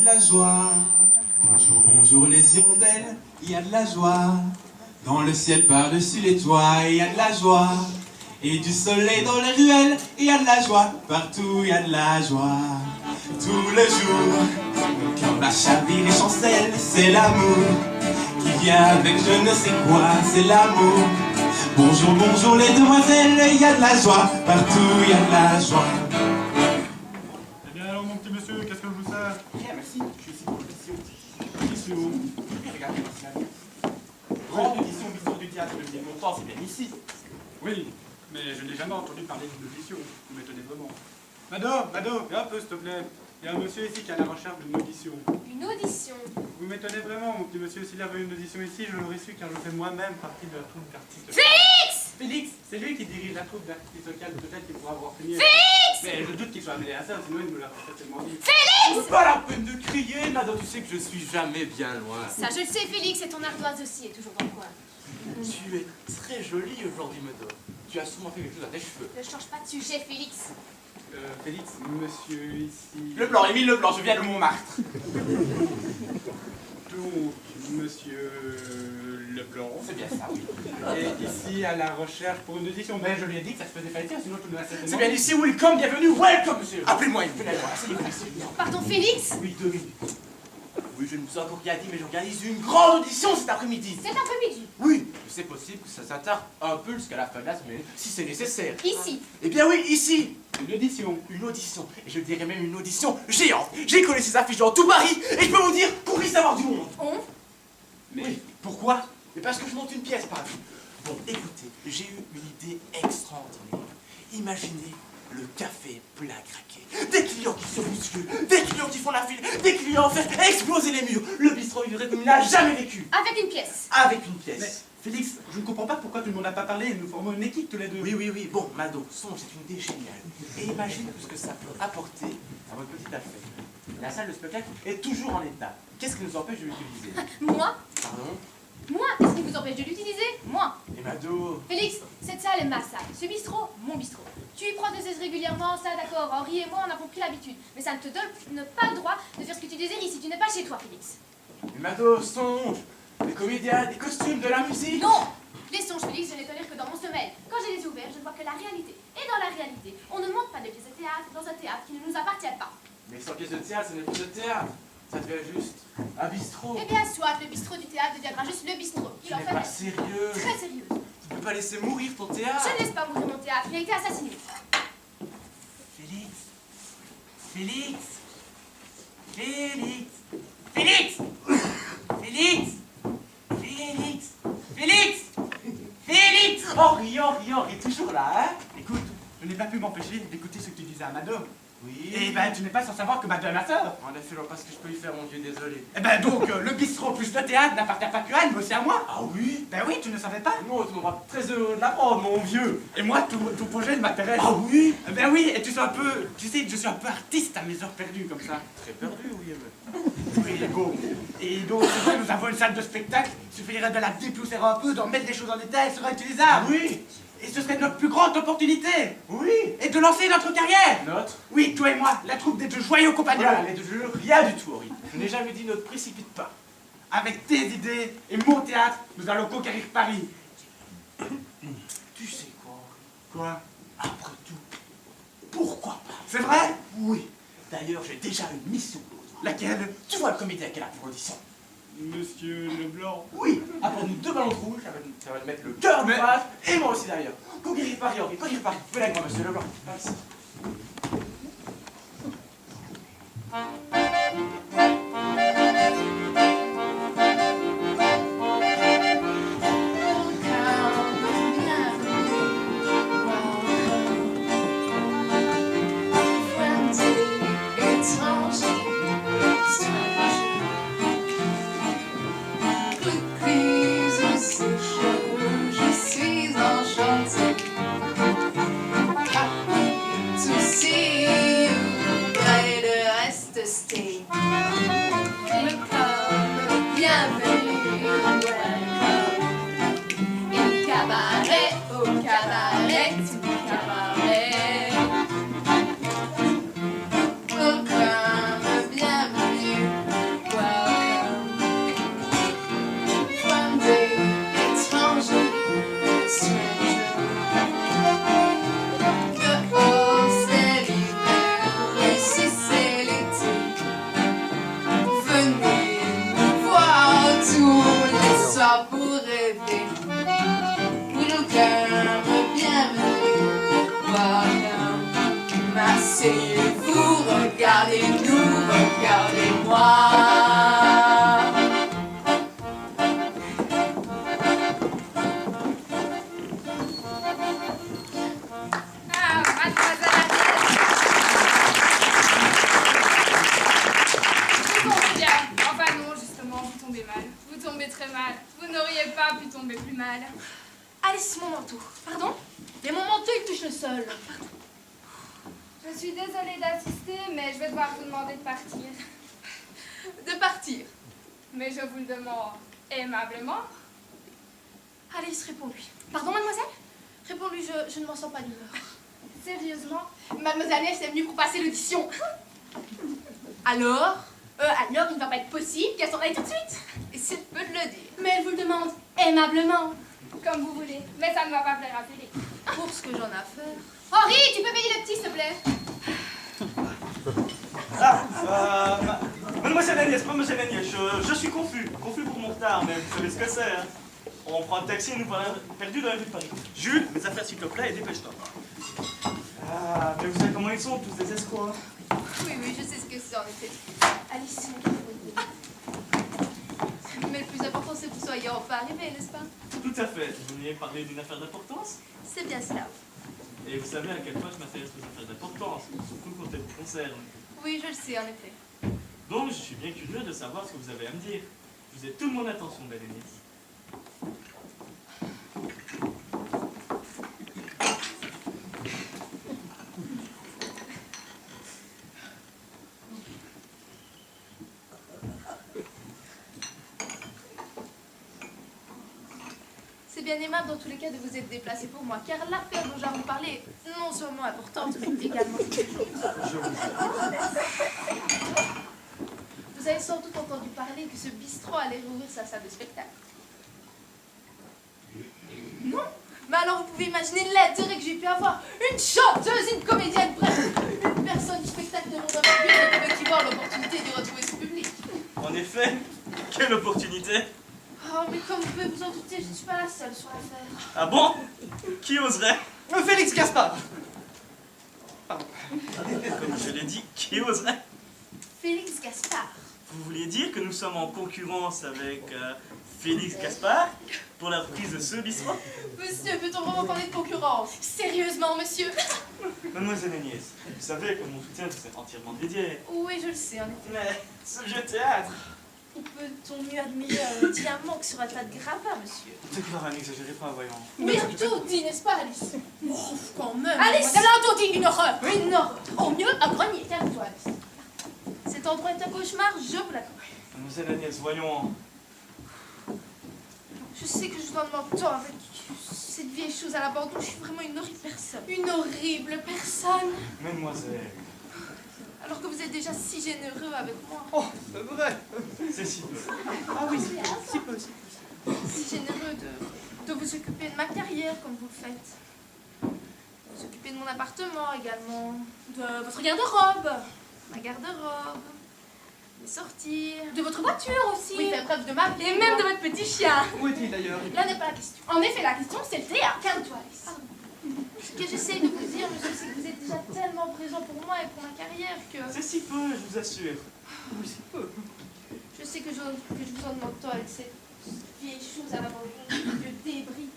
de la joie. Bonjour, bonjour les hirondelles, il y a de la joie. Dans le ciel par-dessus les toits, il y a de la joie. Et du soleil dans les ruelles, il y a de la joie. Partout, il y a de la joie. Tout le jour, mon cœur bat, chavire et chancelle, c'est l'amour qui vient avec je ne sais quoi, c'est l'amour. Bonjour, bonjour les demoiselles, il y a de la joie. Partout, il y a de la joie. Eh bien alors mon petit monsieur, qu'est-ce que je vous sers? Bien, merci. Je suis ici pour l'audition. Ici où? Regardez, Martial. Grande audition, bistrot du théâtre de Villemongtant, c'est bien ici. Oui, mais je n'ai jamais entendu parler d'une audition. Vous m'étonnez vraiment. Mado, viens un peu s'il te plaît. Il y a un monsieur ici qui est à la recherche d'une audition. Une audition? Vous m'étonnez vraiment, mon petit monsieur. S'il y avait une audition ici, je l'aurais su car je fais moi-même partie de la troupe d'artistes. Félix! Félix, c'est lui qui dirige la troupe d'artistes locales, peut-être qu'il pourra avoir fini. Félix! Mais je doute qu'il soit amené à ça, sinon il nous l'a certainement dit. Félix! Pas la peine de crier, Mado, tu sais que je suis jamais bien loin. Ça, je le sais, Félix, et ton ardoise aussi est toujours dans le coin. Tu es très jolie aujourd'hui, Mado. Tu as sûrement fait quelque chose à tes cheveux. Ne change pas de sujet, Félix. Félix, monsieur ici... Le blanc, Émile Leblanc, je viens de Montmartre. Donc, monsieur Leblanc. C'est bien ça, oui. Et ici à la recherche pour une audition. Mais je lui ai dit que ça se faisait pas ici, sinon tu nous as certainement... C'est bien ici, welcome, bienvenue, welcome, monsieur. Appelez-moi, venez voir, asseyez-vous, asseyez-vous. Pardon, Félix? Oui, 2 minutes. Oui, je ne vous ai encore rien dit, mais j'organise une grande audition cet après-midi. Cet après-midi. Oui, c'est possible que ça s'attarde un peu jusqu'à la fin de la semaine, si c'est nécessaire. Ici. Eh bien oui, ici. Une audition. Une audition, et je dirais même une audition géante. J'ai collé ces affiches dans tout Paris, et je peux vous dire qu'on risque d'avoir du monde. On? Mais Oui, pourquoi? Mais parce que je monte une pièce par là. Bon, écoutez, j'ai eu une idée extraordinaire. Imaginez le café plein à craquer. Des clients qui se bousculent, des clients qui font la file, des clients faire exploser les murs. Le bistrot vivrait comme il n'a jamais vécu. Avec une pièce. Avec une pièce. Mais, Félix, je ne comprends pas pourquoi tu ne m'en as pas parlé. Nous formons une équipe tous les deux. Oui. Bon, Mado, songe, c'est une idée géniale. Et imagine tout ce que ça peut apporter à votre petite affaire. La salle de spectacle est toujours en état. Qu'est-ce qui nous empêche de l'utiliser? Moi? Pardon? Moi? Qu'est-ce qui vous empêche de l'utiliser? Moi. Et Mado? Félix, cette salle est ma salle. Ce bistrot, mon bistrot. Tu y prends tes aises régulièrement, ça d'accord. Henri et moi, on a compris l'habitude. Mais ça ne te donne pas le droit de faire ce que tu désires ici. Tu n'es pas chez toi, Félix. Mais Mado, songe! Les comédiens, les costumes, de la musique! Non! Les songes, Félix, je n'ai tolère que dans mon sommeil. Quand j'ai les yeux ouverts, je ne vois que la réalité. Et dans la réalité, on ne monte pas de pièces de théâtre dans un théâtre qui ne nous appartient pas. Mais sans pièce de théâtre, ce n'est plus de théâtre. Ça devient juste un bistrot. Eh bien, soit le bistrot du théâtre deviendra juste le bistrot. Tu Il en n'es fait pas sérieux. très sérieuse. Tu peux pas laisser mourir ton théâtre. Je ne laisse pas mourir mon théâtre. Il a été assassiné. Félix! Félix! Félix! Félix! Félix! Félix! Félix! Félix! Henri, toujours là, hein? Écoute, je n'ai pas pu m'empêcher d'écouter ce que tu disais à Mado. Oui. Eh ben, tu n'es pas sans savoir que Mado est ma sœur. En effet, alors, parce que je peux y faire, mon Dieu, désolé. Eh ben donc, le bistrot plus le théâtre n'appartient pas qu'à elle, mais aussi à moi. Ah oui? Ben oui, tu ne savais pas. Non, tu m'auras très heureux de l'apprendre, mon vieux. Et moi, tout projet m'intéresse. Ah oui? Eh ben oui, et tu sais, je suis un peu artiste à mes heures perdues comme ça. Très perdu, oui, mais... Oui, bon. Et donc, c'est vrai, nous avons une salle de spectacle. Il suffirait de la dépousser un peu, d'en mettre des choses en détail, elle sera utilisable. Oui! Et ce serait notre plus grande opportunité. Oui! Et de lancer notre carrière. Notre? Oui, toi et moi, la troupe des deux joyeux compagnons. Voilà, les deux jeux, rien du tout, Henri. Je n'ai jamais dit notre précipite pas. Avec tes idées et mon théâtre, nous allons conquérir Paris. Tu sais quoi, Henri? Quoi? Après tout, pourquoi pas? C'est vrai? Oui. D'ailleurs, j'ai déjà une mission pour toi. Laquelle? Tu vois le comédien qu'elle a pour audition? Monsieur Leblanc. Oui. Apporte-nous 2 ballons de rouge, ça va nous mettre le cœur de page, et moi aussi d'ailleurs. Conquérir Paris, Henri, conquérir Paris. Venez avec moi, monsieur Leblanc. Merci. rien. Asseyez-vous, regardez-nous, regardez-moi. Ah, mademoiselle Agnès. Vous tombez bien. Enfin non, justement, vous tombez mal. Vous tombez très mal. Vous n'auriez pas pu tomber plus mal. Alice, mon manteau. Pardon? Mais mon manteau, il touche le sol. Pardon. Je suis désolée d'assister, mais je vais devoir vous demander de partir. De partir? Mais je vous le demande aimablement. Alice, réponds-lui. Pardon, mademoiselle? Réponds-lui, je ne m'en sens pas d'humeur. Sérieusement? Mademoiselle Agnès est venue pour passer l'audition. Alors? Alors, il ne va pas être possible qu'elle s'en aille tout de suite. Et c'est peu de le dire. Mais elle vous le demande aimablement. Comme vous voulez. Mais ça ne va pas plaire à Félix. Pour ce que j'en ai à faire. Henri, tu peux payer le petit, s'il te plaît? Mademoiselle Agnès, je suis confus pour mon retard, mais vous savez ce que c'est, hein. On prend un taxi et nous voilà perdus dans la ville de Paris. Jules, mes affaires s'il te plaît et dépêche-toi. Ah, mais vous savez comment ils sont, tous des escrocs. Oui, je sais ce que c'est en effet. Alice, Mais le plus important, c'est que vous soyez enfin arrivé, n'est-ce pas? Tout à fait. Vous veniez parler d'une affaire d'importance? C'est bien cela. Et vous savez à quel point je m'intéresse aux affaires d'importance, surtout quand elles vous concernent. Oui, je le sais, en effet. Donc, je suis bien curieux de savoir ce que vous avez à me dire. Vous êtes toute mon attention, belle Agnès. C'est bien aimable dans tous les cas de vous être déplacé pour moi, car l'affaire dont j'ai à vous parler est non seulement importante, mais également... Vous avez sans doute entendu parler que ce bistrot allait rouvrir sa salle de spectacle. Non? Mais alors vous pouvez imaginer l'intérêt que j'ai pu avoir. Une chanteuse, une comédienne, bref, une personne du spectacle de mon envergure ne pouvait qu'y voir l'opportunité de retrouver son public. En effet, quelle opportunité! Oh, mais comme vous pouvez vous en douter, je ne suis pas la seule sur l'affaire. Ah bon? Qui oserait? Félix Gaspard. Comme je l'ai dit, qui oserait? Félix Gaspard. Vous vouliez dire que nous sommes en concurrence avec Félix Gaspard pour la reprise de ce bistrot? Monsieur, peut-on vraiment parler de concurrence? Sérieusement, monsieur? Mademoiselle Agnès, vous savez que mon soutien vous est entièrement dédié. Oui, je le sais, en effet. Mais ce vieux théâtre... Où peut-on mieux admirer un diamant que sur un tas de grappins, monsieur? Clara, n'exagérez pas, voyons. Mais tout dit, n'est-ce pas, Alice? Oh, quand même! Alice, mademoiselle. là, on dit une horreur. Une horreur! Au mieux, un grenier. Calme-toi, Alice. Cet endroit est un cauchemar, je vous l'accorde. Mademoiselle Agnès, voyons. Je sais que je vous en demande tant avec cette vieille chose à l'abandon. Je suis vraiment une horrible personne. Une horrible personne. Mademoiselle, Alors que vous êtes déjà si généreux avec moi. Oh, c'est vrai. c'est si peu. Ah oui, si peu. Si généreux de vous occuper de ma carrière comme vous le faites. Vous occuper de mon appartement également. De votre garde-robe. Ma garde-robe. Mes sorties. De votre voiture aussi. Oui, faire preuve de ma Et même de votre petit chien. Où est-il d'ailleurs? Là n'est pas la question. En effet, la question, c'est le théâtre. Calme-toi, Alice. Ce que j'essaye de vous dire, monsieur, c'est que vous êtes déjà tellement présent pour moi et pour ma carrière que C'est si peu, je vous assure. Oui, si peu. je sais que je vous en demande tant avec cette vieille chose à l'abandon, de débris.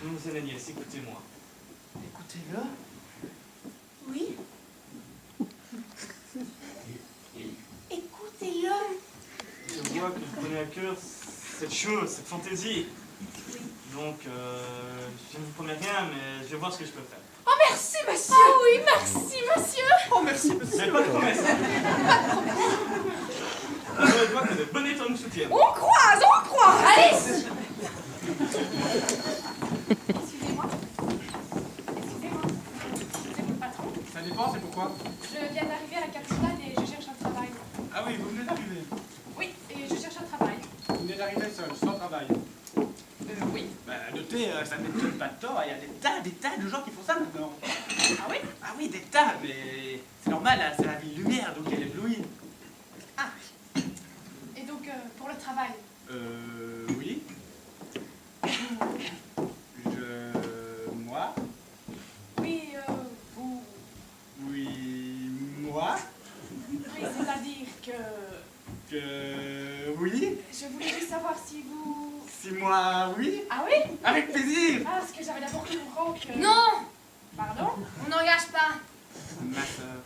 Mademoiselle Agnès, écoutez-moi. Écoutez-le. Oui. Écoutez-le. Je vois que vous prenez à cœur cette chose, cette fantaisie. Donc, je ne vous promets rien, mais je vais voir ce que je peux faire. Oh, merci, monsieur. Oh oui, merci, monsieur. Oh, merci, Vous monsieur. n'avez pas de promesse, hein? Pas de problème. Je vois que de bon état nous soutiennent. On croise. Alice. Excusez-moi. Excusez-moi. C'est votre patron? Ça dépend, c'est pourquoi? Je viens d'arriver à la capitale et je cherche un travail. Ah oui, vous venez d'arriver. Oui, et je cherche un travail. Vous venez d'arriver seul, sans travail. Oui. Bah, notez, ça ne m'étonne pas de tort. Il y a des tas de gens qui font ça maintenant. Ah oui? Ah oui, des tas, mais c'est normal, hein, c'est la ville lumière, donc elle est éblouie. Ah. Et donc, pour le travail, Oui. Moi? oui, Oui. Je voulais juste savoir si vous... Si moi, oui. Ah oui? Avec plaisir. Ah, parce que j'avais d'abord cru comprendre que... Non, Pardon? on n'engage pas. Ma sœur.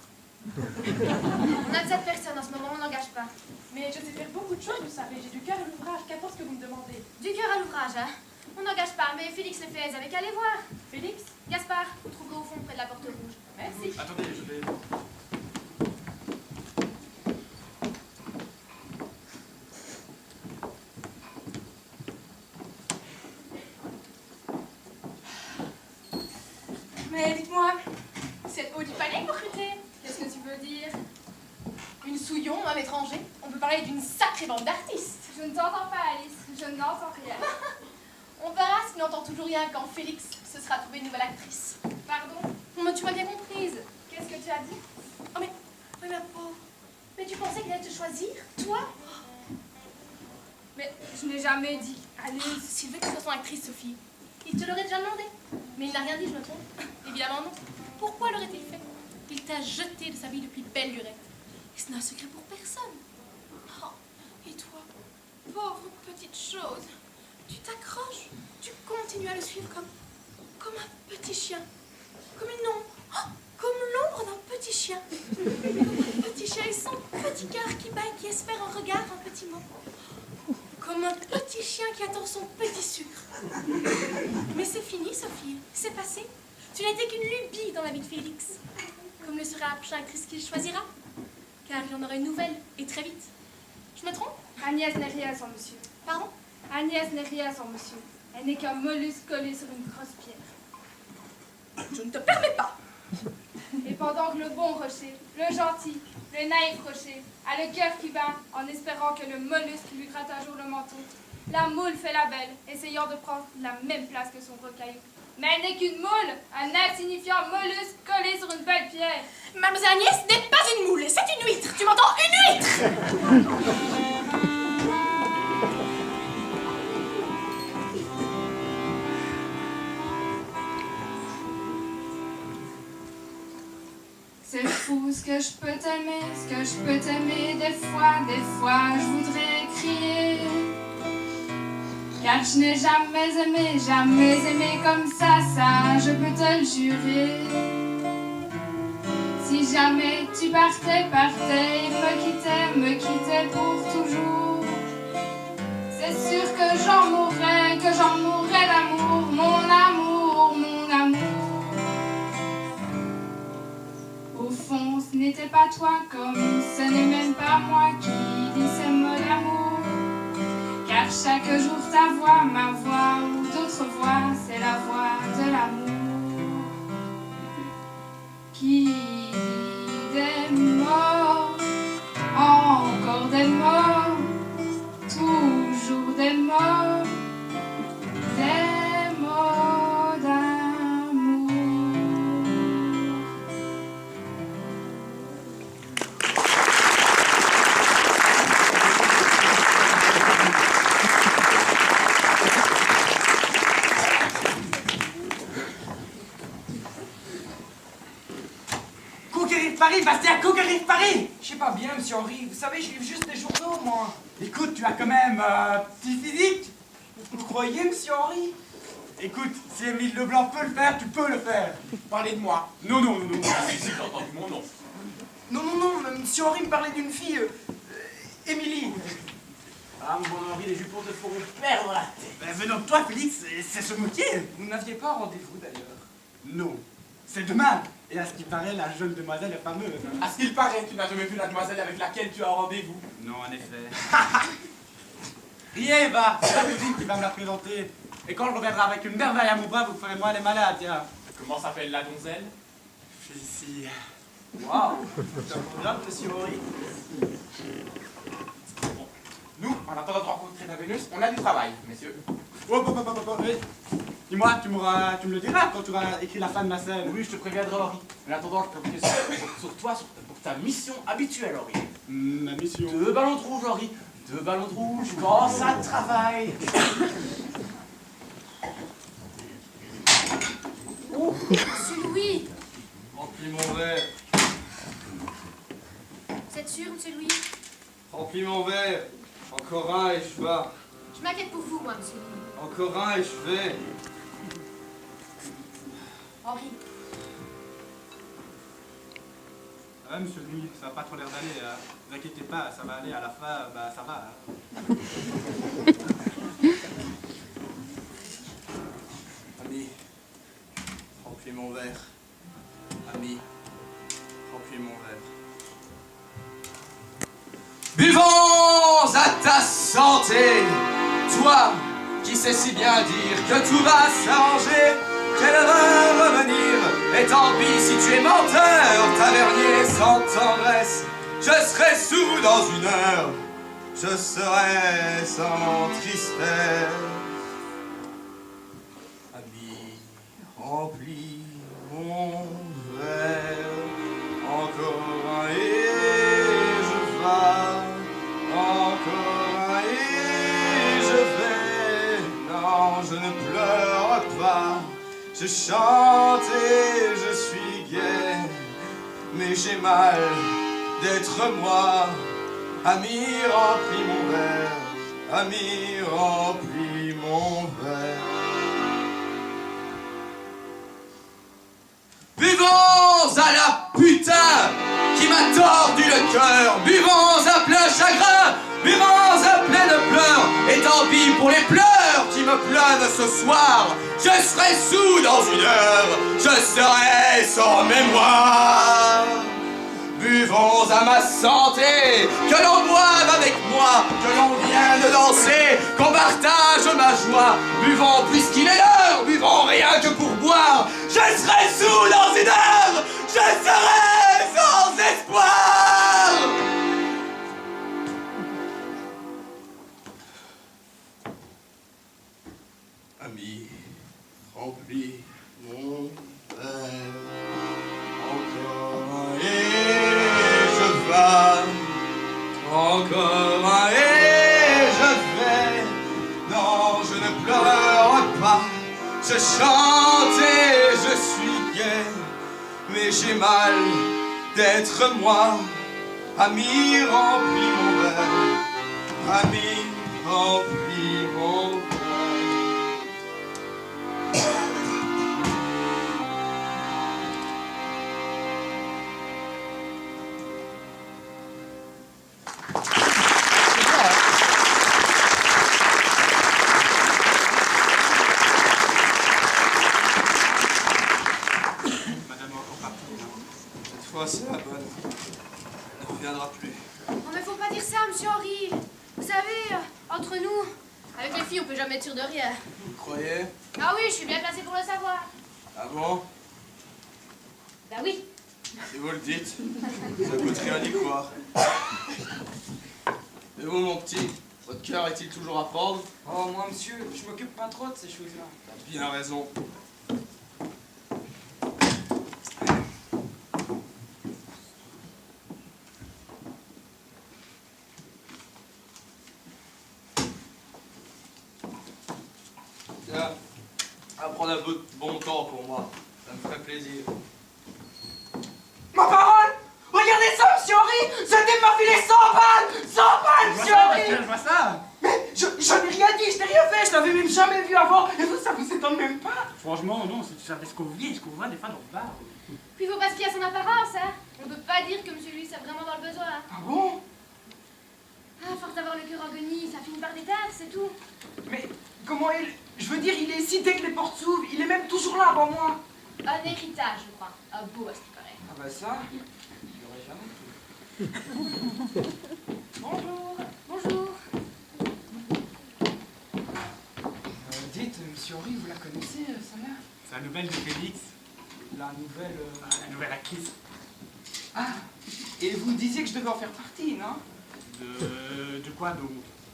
On a 7 personnes en ce moment, on n'engage pas. Mais je sais faire beaucoup de choses, vous savez. J'ai du cœur à l'ouvrage, qu'importe ce que vous me demandez. Du cœur à l'ouvrage, hein. On n'engage pas, mais Félix le fait, vous avez qu'à aller voir. Félix? Gaspard, vous trouverez au fond près de la porte rouge. Merci. Attendez, je vais... Mais dites-moi, c'est haut du palais que vous recrutez? Qu'est-ce que tu veux dire? Une souillon, un étranger? On peut parler d'une sacrée bande d'artistes. Je ne t'entends pas, Alice. Je n'entends rien. On verra s'il n'entend toujours rien quand Félix se sera trouvé une nouvelle actrice. Pardon? Mais tu m'as bien comprise. Qu'est-ce que tu as dit? Oh mais ma pauvre. Mais tu pensais qu'il allait te choisir? Toi? Mais je n'ai jamais dit. Allez, s'il veut que tu sois son actrice, Sophie, il te l'aurait déjà demandé. Mais il n'a rien dit, je me trompe. Évidemment non. Pourquoi l'aurait-il fait? Il t'a jeté de sa vie depuis belle lurette. Et ce n'est un secret pour personne. Oh, et toi, pauvre petite chose, tu t'accroches, tu continues à le suivre comme un petit chien. Comme une ombre. Oh, comme l'ombre d'un petit chien. Petit chien et son petit cœur qui bat et qui espère un regard, un petit mot. Comme un petit chien qui attend son petit sucre. Mais c'est fini, Sophie. C'est passé. Tu n'étais qu'une lubie dans la vie de Félix. Comme le sera la prochaine actrice qu'il choisira. Car il y en aura une nouvelle, et très vite. Je me trompe? Agnès n'est rien sans monsieur. Pardon? Agnès n'est rien sans monsieur. Elle n'est qu'un mollusque collé sur une grosse pierre. Je ne te permets pas. Et pendant que le bon rocher, le gentil, le naïf rocher, a le cœur qui bat en espérant que le mollusque lui gratte un jour le menton, la moule fait la belle, essayant de prendre la même place que son gros caillou. Mais elle n'est qu'une moule, un insignifiant mollusque collé sur une belle pierre. Mademoiselle Agnès n'est pas une moule, c'est une huître. Tu m'entends? Une huître! C'est fou ce que je peux t'aimer, ce que je peux t'aimer des fois je voudrais crier. Car je n'ai jamais aimé comme ça, je peux te le jurer. Si jamais tu partais et me quittais pour toujours, c'est sûr que j'en mourrais d'amour, mon amour, mon amour. Au fond, ce n'était pas toi, comme ce n'est même pas moi qui dis ces mots d'amour. Car chaque jour ta voix, ma voix ou d'autres voix, c'est la voix de l'amour qui dit des mots, encore des mots, toujours des mots d'amour. Conquérir Paris, Bastien, conquérir Paris! Je sais pas bien, monsieur Henri. Vous savez, je lis juste les journaux, moi. Écoute, tu as quand même un petit physique. Vous croyez, monsieur Henri? Écoute, si Émile Leblanc peut le faire, tu peux le faire. Parlez de moi. Non, non, non, non. Si, j'ai entendu mon nom. Non, monsieur Henri me parlait d'une fille, Émilie. Ah, mon bon Henri, les jupons te feront perdre la tête. Ben, venons de toi, Félix, c'est se moquer. Vous n'aviez pas rendez-vous, d'ailleurs. Non, c'est demain. Et à ce qui paraît, la jeune demoiselle est fameuse. Hein. À ce qu'il paraît, tu n'as jamais vu la demoiselle avec laquelle tu as rendez-vous. Non, en effet. Riez, va, c'est la cousine qui va me la présenter. Et quand je reviendrai avec une merveille à mon bras, vous ferez moins les malades, tiens. Comment s'appelle la donzelle? Félicie. Waouh, c'est un programme, monsieur Henri. Bon. Nous, en attendant de rencontrer la Vénus, on a du travail, messieurs. Oui. Dis-moi, tu me le diras quand tu auras écrit la fin de ma scène. Oui, je te préviendrai, Henri. En attendant, je peux compter sur toi pour ta mission habituelle, Henri. Ma mission. 2 ballons de rouge, Henri. 2 ballons de rouge quand ça travaille. Oh, monsieur Louis! Remplis mon verre. Vous êtes sûr, monsieur Louis? Remplis mon verre. Encore un et je vais. Je m'inquiète pour vous, moi, monsieur. Encore un et je vais. Henri, Ah, monsieur le nuit, ça va pas trop l'air d'aller. Hein. Ne vous inquiétez pas, ça va aller à la fin, bah ça va. Hein. Ami, remplis mon verre. Ami, remplis mon verre. Buvons à ta santé, toi qui sais si bien dire que tout va s'arranger, qu'elle va revenir, et tant pis si tu es menteur, tavernier sans tendresse, je serai sous dans une heure, je serai sans tristesse. Ami, remplis mon verre, encore un et je vais, encore un et je vais, non je ne pleure pas, je chante et je suis gai, mais j'ai mal d'être moi. Ami, remplis mon verre, ami, remplis mon verre. Buvons à la putain qui m'a tordu le cœur, buvons à plein chagrin, buvons à pleine pleurs, et tant pis pour les pleurs qui me pleuvent ce soir, je serai sous dans une heure, je serai sans mémoire. Buvons à ma santé, que l'on boive avec moi, que l'on vienne danser, qu'on partage ma joie. Buvons puisqu'il est l'heure, buvons rien que pour boire. Je serai sous dans une heure, je serai sans espoir. Ami, remplis mon verre. Encore un et je vais, encore un et je vais. Non, je ne pleure pas, je chante et je suis gai, mais j'ai mal d'être moi. Ami, remplis mon verre, ami, remplis mon verre. Madame est encore partie. Cette fois, c'est la bonne. Elle ne reviendra plus. oh, mais faut pas dire ça, monsieur Henri. Vous savez, entre nous, avec les filles, on peut jamais être sûr de rien. Vous croyez? Ah oui, je suis bien placée pour le savoir. Ah bon? Bah oui. Si vous le dites, ça coûte rien d'y croire. Et vous, mon petit, votre cœur est-il toujours à pendre? Oh, moi, monsieur, je m'occupe pas trop de ces choses-là. T'as bien raison. Tiens, à prendre un peu de bon temps pour moi. Ça me ferait plaisir. Ma parole! Regardez ça, monsieur Henri! Ce type m'a filé 100 balles! 100 balles, monsieur Henri! Je vois ça. Mais je n'ai rien dit, je n'ai rien fait, je l'avais même jamais vu avant, et vous, ça vous étonne même pas? Franchement, non, si tu savais ce qu'on vit, ce qu'on voit des fois dans le bar. Puis faut pas se fier à son apparence, hein. On peut pas dire que monsieur Louis est vraiment dans le besoin. Ah bon? Ah, force d'avoir le cœur en guenille, ça finit par déteindre, c'est tout. Mais comment il... Je veux dire, il est ici dès que les portes s'ouvrent, il est même toujours là avant moi. Un héritage, je crois. Un beau, à ce qui paraît. Ah bah ça, j'aurais jamais cru. Bonjour. Bonjour. Dites, monsieur Henri, vous la connaissez, sa mère? C'est la nouvelle de Félix, La nouvelle... la nouvelle actrice. Ah, et vous disiez que je devais en faire partie, non? De quoi donc?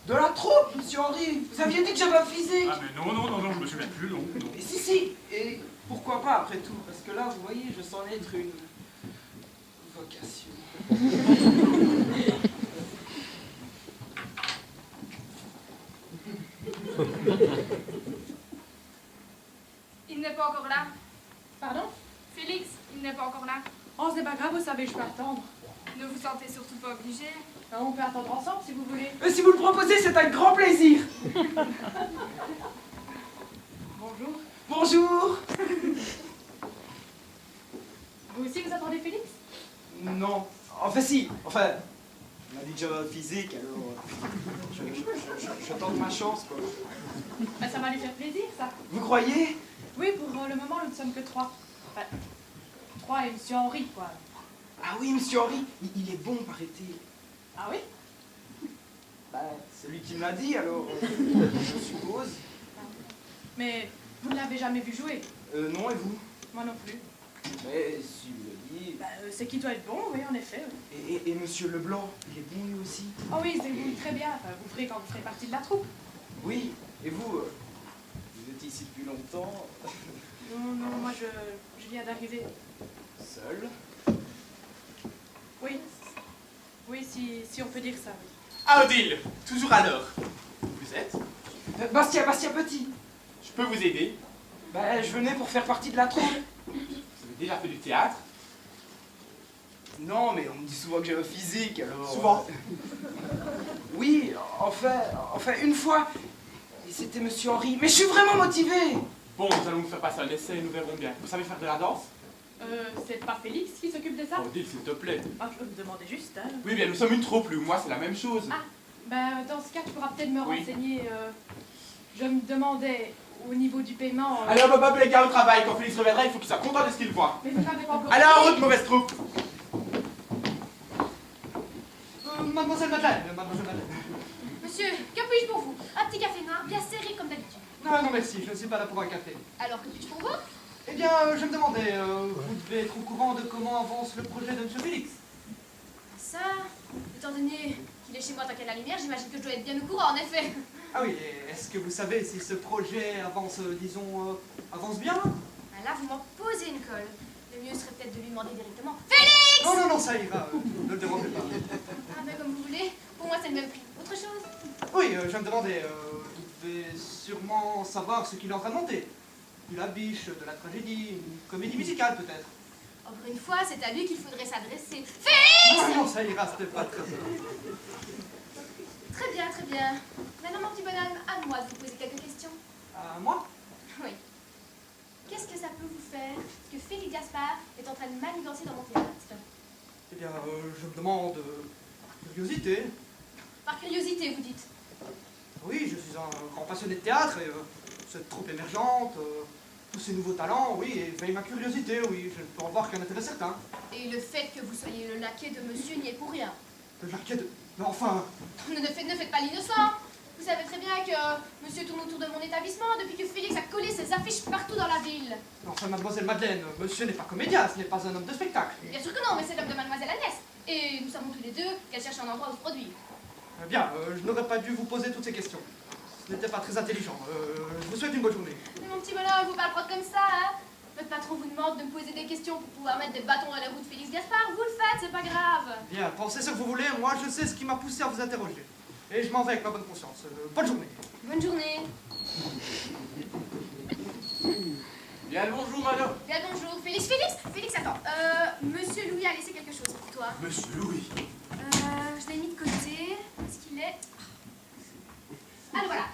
De la troupe, monsieur Henri. Vous aviez dit que j'avais un physique. Ah mais non, je me souviens plus, non. Et si, et pourquoi pas après tout? Parce que là, vous voyez, je sens naître une vocation. Il n'est pas encore là. Pardon? Félix, il n'est pas encore là. Oh, c'est pas grave, vous savez, je peux attendre. Ne vous sentez surtout pas obligé. On peut attendre ensemble si vous voulez. Si vous le proposez, c'est un grand plaisir. Bonjour. Bonjour. Vous aussi, vous attendez Félix? Non. Enfin, si. Enfin, on m'a dit que j'avais un physique, alors je tente ma chance, quoi. Bah, ça va lui faire plaisir, ça. Vous croyez? Oui, pour le moment, nous ne sommes que 3. Enfin, 3 et Monsieur Henri, quoi. Ah oui, monsieur Henri, il est bon, paraît-il. Ah oui? Bah, c'est lui qui me l'a dit, alors je suppose. Mais vous ne l'avez jamais vu jouer? Non, et vous? Moi non plus. Mais si vous le dites. Bah, c'est qui doit être bon, oui, en effet. Et monsieur Leblanc, il est bon lui aussi? Oh oui, c'est vous très bien. Enfin, vous ferez quand vous ferez partie de la troupe. Oui, et vous? Vous êtes ici depuis longtemps? Non, non, moi je viens d'arriver. Seul? Oui. Oui, si on peut dire ça, oui. Ah, Odile, toujours à l'heure. Vous êtes? Bastien Petit. Je peux vous aider? Bah, je venais pour faire partie de la troupe. Vous avez déjà fait du théâtre? Non, mais on me dit souvent que j'ai un physique, alors... Souvent? Oui, enfin, une fois. Et c'était monsieur Henri. Mais je suis vraiment motivé. Bon, nous allons vous faire passer un essai et nous verrons bien. Vous savez faire de la danse? C'est pas Félix qui s'occupe de ça? Odile, s'il te plaît. Ah, je me demandais juste, hein. Oui, bien, nous sommes une troupe, lui ou moi, c'est la même chose. Ah, bah, dans ce cas, tu pourras peut-être me Oui. renseigner. Je me demandais, au niveau du paiement... Allez, on va pas appeler les gars au travail. Quand Félix reviendra, il faut qu'il soit content de ce qu'il voit. Mais vous n'avez pas encore... Allez, en route, mauvaise troupe! Mademoiselle Madeleine, Monsieur, que puis-je pour vous? Un petit café noir, bien serré comme d'habitude. Non, non, merci, je ne suis pas là pour un café. Alors, que puis-je pour vous? Eh bien, je me demandais, vous devez être au courant de comment avance le projet de M. Félix. Ça, étant donné qu'il est chez moi tant qu'il y a la lumière, j'imagine que je dois être bien au courant, en effet. Ah oui, et est-ce que vous savez si ce projet avance, disons, avance bien? Ah, là, vous m'en posez une colle. Le mieux serait peut-être de lui demander directement. Félix! Non, non, non, ça ira, ne le demandez pas. Ah, ben comme vous voulez. Pour moi, c'est le même prix. Autre chose? Oui, je me demandais, vous devez sûrement savoir ce qu'il est en train de monter. Une biche, de la tragédie, une comédie musicale peut-être. Encore une fois, c'est à lui qu'il faudrait s'adresser. Félix! Non, non, ça ira, c'était pas très... Très bien, très bien. Maintenant, mon petit bonhomme, à moi de vous poser quelques questions. À moi? Oui. Qu'est-ce que ça peut vous faire que Félix Gaspard est en train de manigancer dans mon théâtre? Eh bien, je me demande... curiosité. Par curiosité, vous dites. Oui, je suis un grand passionné de théâtre et cette troupe émergente, tous ces nouveaux talents, oui, et veille ma curiosité, oui, je ne peux en voir qu'un intérêt certain. Et le fait que vous soyez le laquais de monsieur n'y est pour rien. Le laquais de... Mais enfin... Ne faites pas l'innocent. Vous savez très bien que monsieur tourne autour de mon établissement depuis que Félix a collé ses affiches partout dans la ville. Enfin, mademoiselle Madeleine, monsieur n'est pas comédien, ce n'est pas un homme de spectacle. Bien sûr que non, mais c'est l'homme de mademoiselle Agnès. Et nous savons tous les deux qu'elle cherche un endroit où se produire. Eh bien, je n'aurais pas dû vous poser toutes ces questions. Ce n'était pas très intelligent. Je vous souhaite une bonne journée. Mais mon petit bonhomme, faut pas le prendre comme ça, hein. Votre patron vous demande de me poser des questions pour pouvoir mettre des bâtons à la roue de Félix Gaspard. Vous le faites, c'est pas grave. Bien, pensez ce que vous voulez, moi je sais ce qui m'a poussé à vous interroger. Et je m'en vais avec ma bonne conscience. Bonne journée. Bonne journée. Bien le bonjour, madame. Bien bonjour. Félix, attends. Monsieur Louis a laissé quelque chose pour toi. Monsieur Louis. Je l'ai mis de côté. Est-ce qu'il est... Ah, le voilà.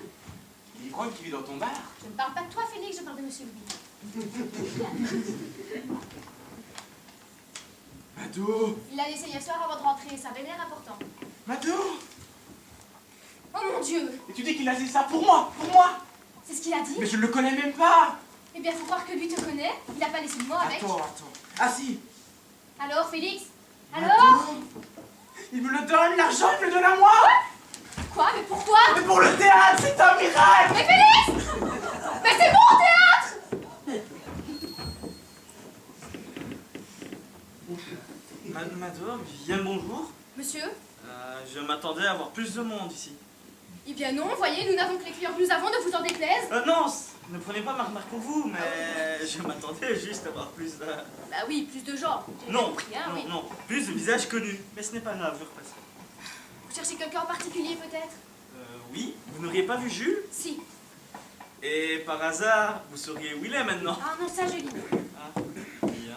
L'ivrogne qui vit dans ton bar. Je ne parle pas de toi, Félix, je parle de monsieur Louis. Mado. Il l'a laissé hier soir avant de rentrer, ça avait l'air important. Mado. Oh mon Dieu! Et tu dis qu'il a dit ça pour moi. C'est ce qu'il a dit? Mais je ne le connais même pas. Eh bien, faut croire que lui te connaît. Il n'a pas laissé le mot avec. Attends. Ah si. Alors, Félix? Alors? Mado. Il me le donne, l'argent, il me le donne à moi. Quoi? Mais pourquoi? Mais pour le théâtre, c'est un miracle. Mais Félix! Mais c'est mon théâtre! Madame, bien le bonjour. Monsieur? Je m'attendais à voir plus de monde ici. Eh bien non, voyez, nous n'avons que les clients que nous avons, ne vous en déplaise. Non, ne prenez pas ma remarque pour vous, mais je m'attendais juste à voir plus de... Bah oui, plus de gens. J'ai Non, compris, hein, oui. non, plus de visages connus. Mais ce n'est pas grave, je repasse. Vous cherchez quelqu'un en particulier, peut-être? Oui, vous n'auriez pas vu Jules? Si. Et par hasard, vous sauriez où il est maintenant? Ah non, ça je l'ignore. Ah, bien.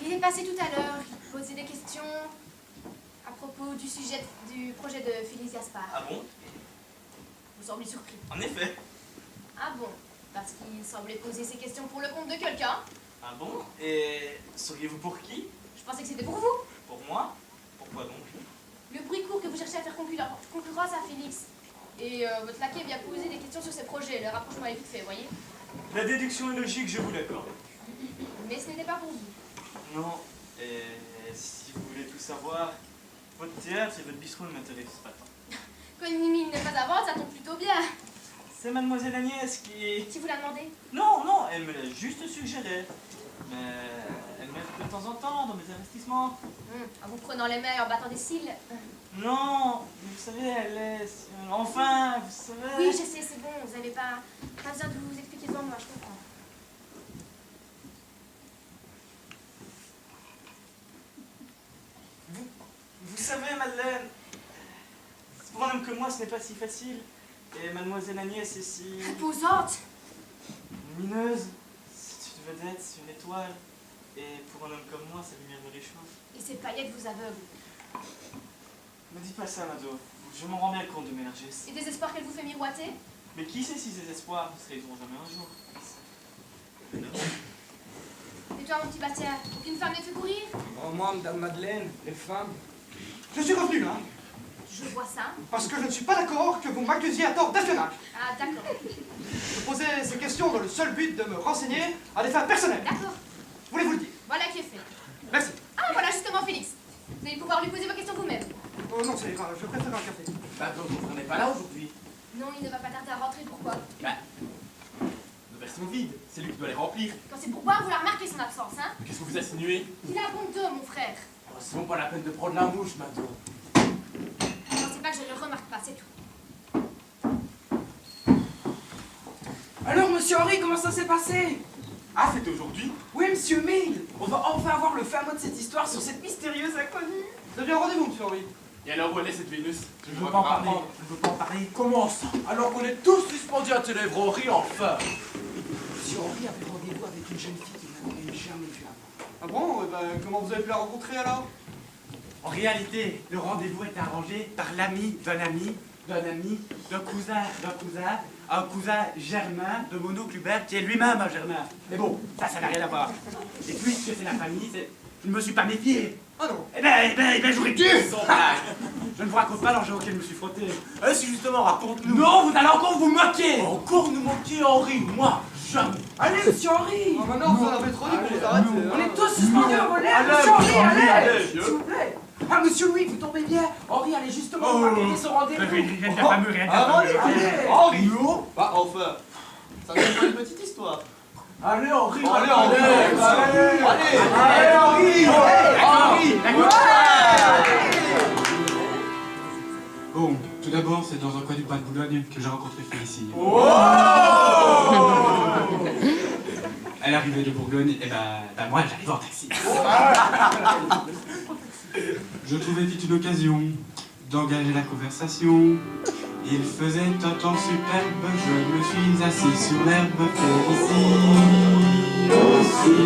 Il est passé tout à l'heure, il posait des questions à propos du sujet du projet de Félix Gaspard. Ah bon? Vous semblez surpris. En effet. Ah bon? Parce qu'il semblait poser ces questions pour le compte de quelqu'un. Ah bon? Et seriez-vous pour qui? Je pensais que c'était pour vous. Pour moi? Pourquoi donc? Le bruit court que vous cherchez à faire concurrence à Félix. Et votre laquais vient poser des questions sur ses projets. Le rapprochement est vite fait, voyez? La déduction est logique, je vous l'accorde. Mais ce n'était pas pour vous. Non, et si vous voulez tout savoir, votre théâtre et votre bistrot ne m'intéressent pas tant. Quand une mimine n'est pas à vendre, ça tombe plutôt bien. C'est mademoiselle Agnès qui... Si vous la demandez. Non, non, elle me l'a juste suggéré. Mais elle m'aide de temps en temps dans mes investissements. En vous prenant les mains et en battant des cils. Non, vous savez, elle est... Enfin, vous savez... Oui, je sais, c'est bon. Vous n'avez pas besoin de vous expliquer devant moi, je comprends. Vous savez, Madeleine, pour un homme comme moi, ce n'est pas si facile. Et mademoiselle Agnès est si... Imposante. lumineuse. C'est une vedette, c'est une étoile. Et pour un homme comme moi, sa lumière me réchauffe. Et ces paillettes vous aveuglent. Ne dites pas ça, Mado. Je m'en rends bien compte de mes largesses. Et des espoirs qu'elle vous fait miroiter. Mais qui sait si ces espoirs ne se réaliseront jamais un jour? Et toi, mon petit Bastien, aucune femme ne te fait courir? Oh, moi, Madame Madeleine, les femmes. Je suis revenu là, Je vois ça. parce que je ne suis pas d'accord que vous m'accusiez à tort d'espionnage. Ah, d'accord. Je posais ces questions dans le seul but de me renseigner à des fins personnelles. D'accord. Voulez-vous le dire? Voilà qui est fait. Merci. Ah, voilà justement Félix. Vous allez pouvoir lui poser vos questions vous-même. Oh non, c'est grave, je préfère un café. Bah, donc, on n'est pas là aujourd'hui. Non, il ne va pas tarder à rentrer. Pourquoi? Bah, nos verres sont vides. C'est lui qui doit les remplir. Quand c'est pour boire, vous la remarquez son absence, hein? Mais qu'est-ce que vous insinuez? Il a bon dos, mon frère. Oh, c'est bon, pas la peine de prendre la mouche, Mado. Ne pensez pas que je ne le remarque pas, c'est tout. Alors, monsieur Henri, comment ça s'est passé? Ah, c'est aujourd'hui? Oui, monsieur Mail. On va enfin avoir le fin mot de cette histoire sur cette mystérieuse inconnue. Vous avez un rendez-vous, monsieur Henri? Et alors, où elle est cette Vénus? Je ne veux pas en parler. Je ne veux pas en parler. Comment ça? Alors qu'on est tous suspendus à tes lèvres, Henri, enfin! Monsieur Henri avait rendez-vous avec une jeune fille qu'il n'avait jamais vue avant. Ah bon? Comment vous avez pu la rencontrer alors? En réalité, le rendez-vous est arrangé par l'ami d'un ami, d'un ami, d'un cousin, un cousin germain de mon oncle Hubert, qui est lui-même un germain. Mais bon, ça n'a rien à voir. Et puisque c'est la famille, je ne me suis pas méfié. Ah non. Eh ben, j'aurais dû! Sans blague. Je ne vous raconte pas l'enjeu auquel je me suis frotté. Si justement, raconte-nous. Non, vous allez encore vous moquer! Encore nous moquer, Henri? Moi, jamais! Allez, monsieur Henri. Ah, maintenant, vous en avez trop dit pour vous arrêter. On est tous suspendus à vos lèvres, Allez, monsieur Henri, allez, allez, allez. s'il vous plaît. Ah, monsieur Louis, vous tombez bien. Henri allait justement Oh, organiser son rendez-vous. Rien de fameux, rien de fameux. Allez. Henri! Bah, enfin! Ça n'est pas une petite histoire! Allez, Henri! Allez, Henri! Allez, Henri! Bon, tout d'abord, c'est dans un coin du Bois de Boulogne que j'ai rencontré Félicie. Elle arrivait de Bourgogne, et ben moi j'arrive en taxi. Je trouvais vite une occasion d'engager la conversation. Il faisait un temps superbe, je me suis assis sur l'herbe. Félicie aussi.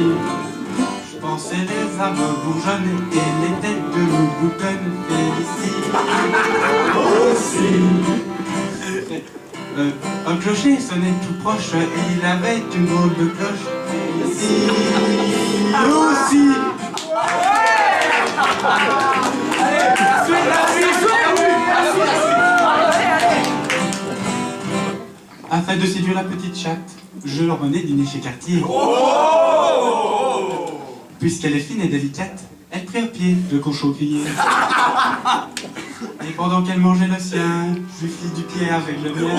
Je pensais les âmes bourgeonnes et les têtes de nous boutonnent. Félicie aussi. Un clocher sonnait tout proche et il avait une drôle de cloche. Félicie aussi. Afin de séduire la petite chatte, je l'emmenais dîner chez Cartier. Puisqu'elle est fine et délicate, elle prit un pied de cochon grillé. Et pendant qu'elle mangeait le sien, je lui fis du pied avec le mien.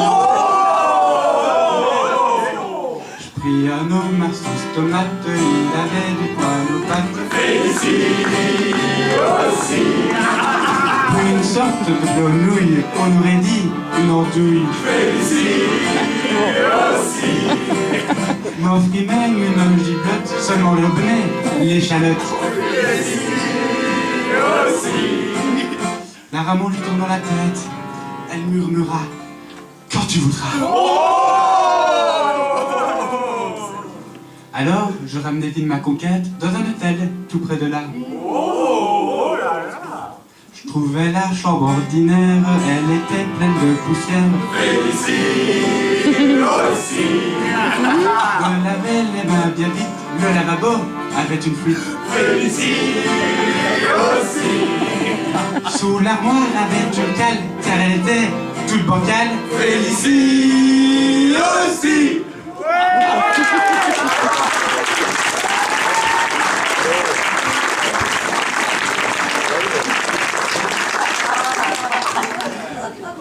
Je pris un homme à sauce tomate, il avait du poil aux pattes. Félicie aussi. Pour une sorte de grenouille, on aurait dit une andouille. Félicie aussi. M'offrit même une giblotte, seulement le bonnet, l'échalote. Félicie aussi. La Ramon lui tournant la tête, elle murmura « Quand tu voudras ». Alors, je ramenai vite ma conquête dans un hôtel, tout près de là. Oh là là. Je trouvais la chambre ordinaire, elle était pleine de poussière. Félicie aussi. Je lavais les mains bien vite, le lavabo avait une fuite. Félicie aussi. Sous l'armoire avait une cale, car elle était toute bancale. Félicie aussi.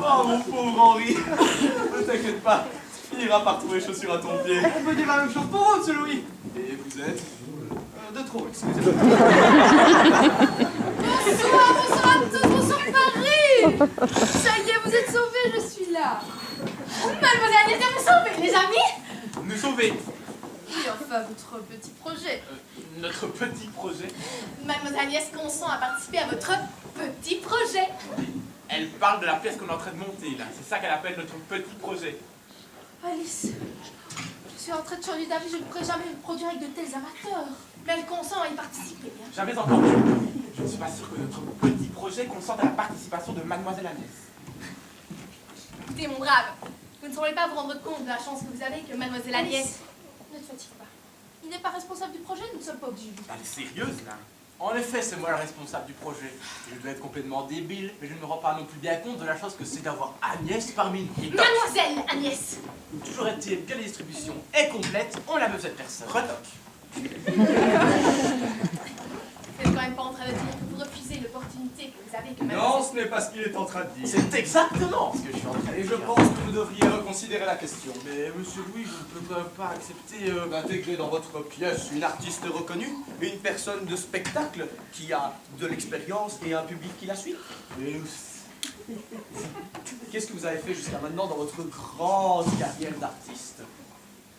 Oh mon pauvre Henri. Ne t'inquiète pas, tu finiras par trouver chaussures à ton pied. On peut dire la même chose pour vous, monsieur Louis. Et vous êtes? De trop, excusez-moi. Bonsoir à tous, bonsoir Paris. Ça y est, vous êtes sauvés, je suis là. Mademoiselle Agnès vient me sauver, les amis. Nous sauver. Oui, enfin, votre petit projet. Notre petit projet. Mademoiselle Agnès consent à participer à votre petit projet. Elle parle de la pièce qu'on est en train de monter, là. C'est ça qu'elle appelle notre petit projet. Alice, je suis en train de changer d'avis, je ne pourrais jamais me produire avec de tels amateurs. Mais elle consent à y participer. Bien. J'avais entendu. Je ne suis pas sûr que notre petit projet consente à la participation de Mademoiselle Agnès. Écoutez, mon brave, vous ne semblez pas vous rendre compte de la chance que vous avez que Mademoiselle Agnès... Ne te fatigue pas. Il n'est pas responsable du projet, nous ne sommes pas obligés. Elle est sérieuse, là. En effet, c'est moi le responsable du projet. Je dois être complètement débile, mais je ne me rends pas non plus bien compte de la chose que c'est d'avoir Agnès parmi nous. Et toc. Mademoiselle Agnès. Toujours est-il que la distribution est complète, on n'a besoin de personne. Retoc. Vous n'êtes quand même pas en train de dire que vous refusez l'opportunité que vous avez que Non, ce n'est pas ce qu'il est en train de dire. C'est exactement ce que je suis en train de Et dire. je pense que vous devriez reconsidérer la question. Mais monsieur Louis, je ne peux pas accepter... D'intégrer dans votre pièce une artiste reconnue, une personne de spectacle qui a de l'expérience et un public qui la suit. Qu'est-ce que vous avez fait jusqu'à maintenant dans votre grande carrière d'artiste?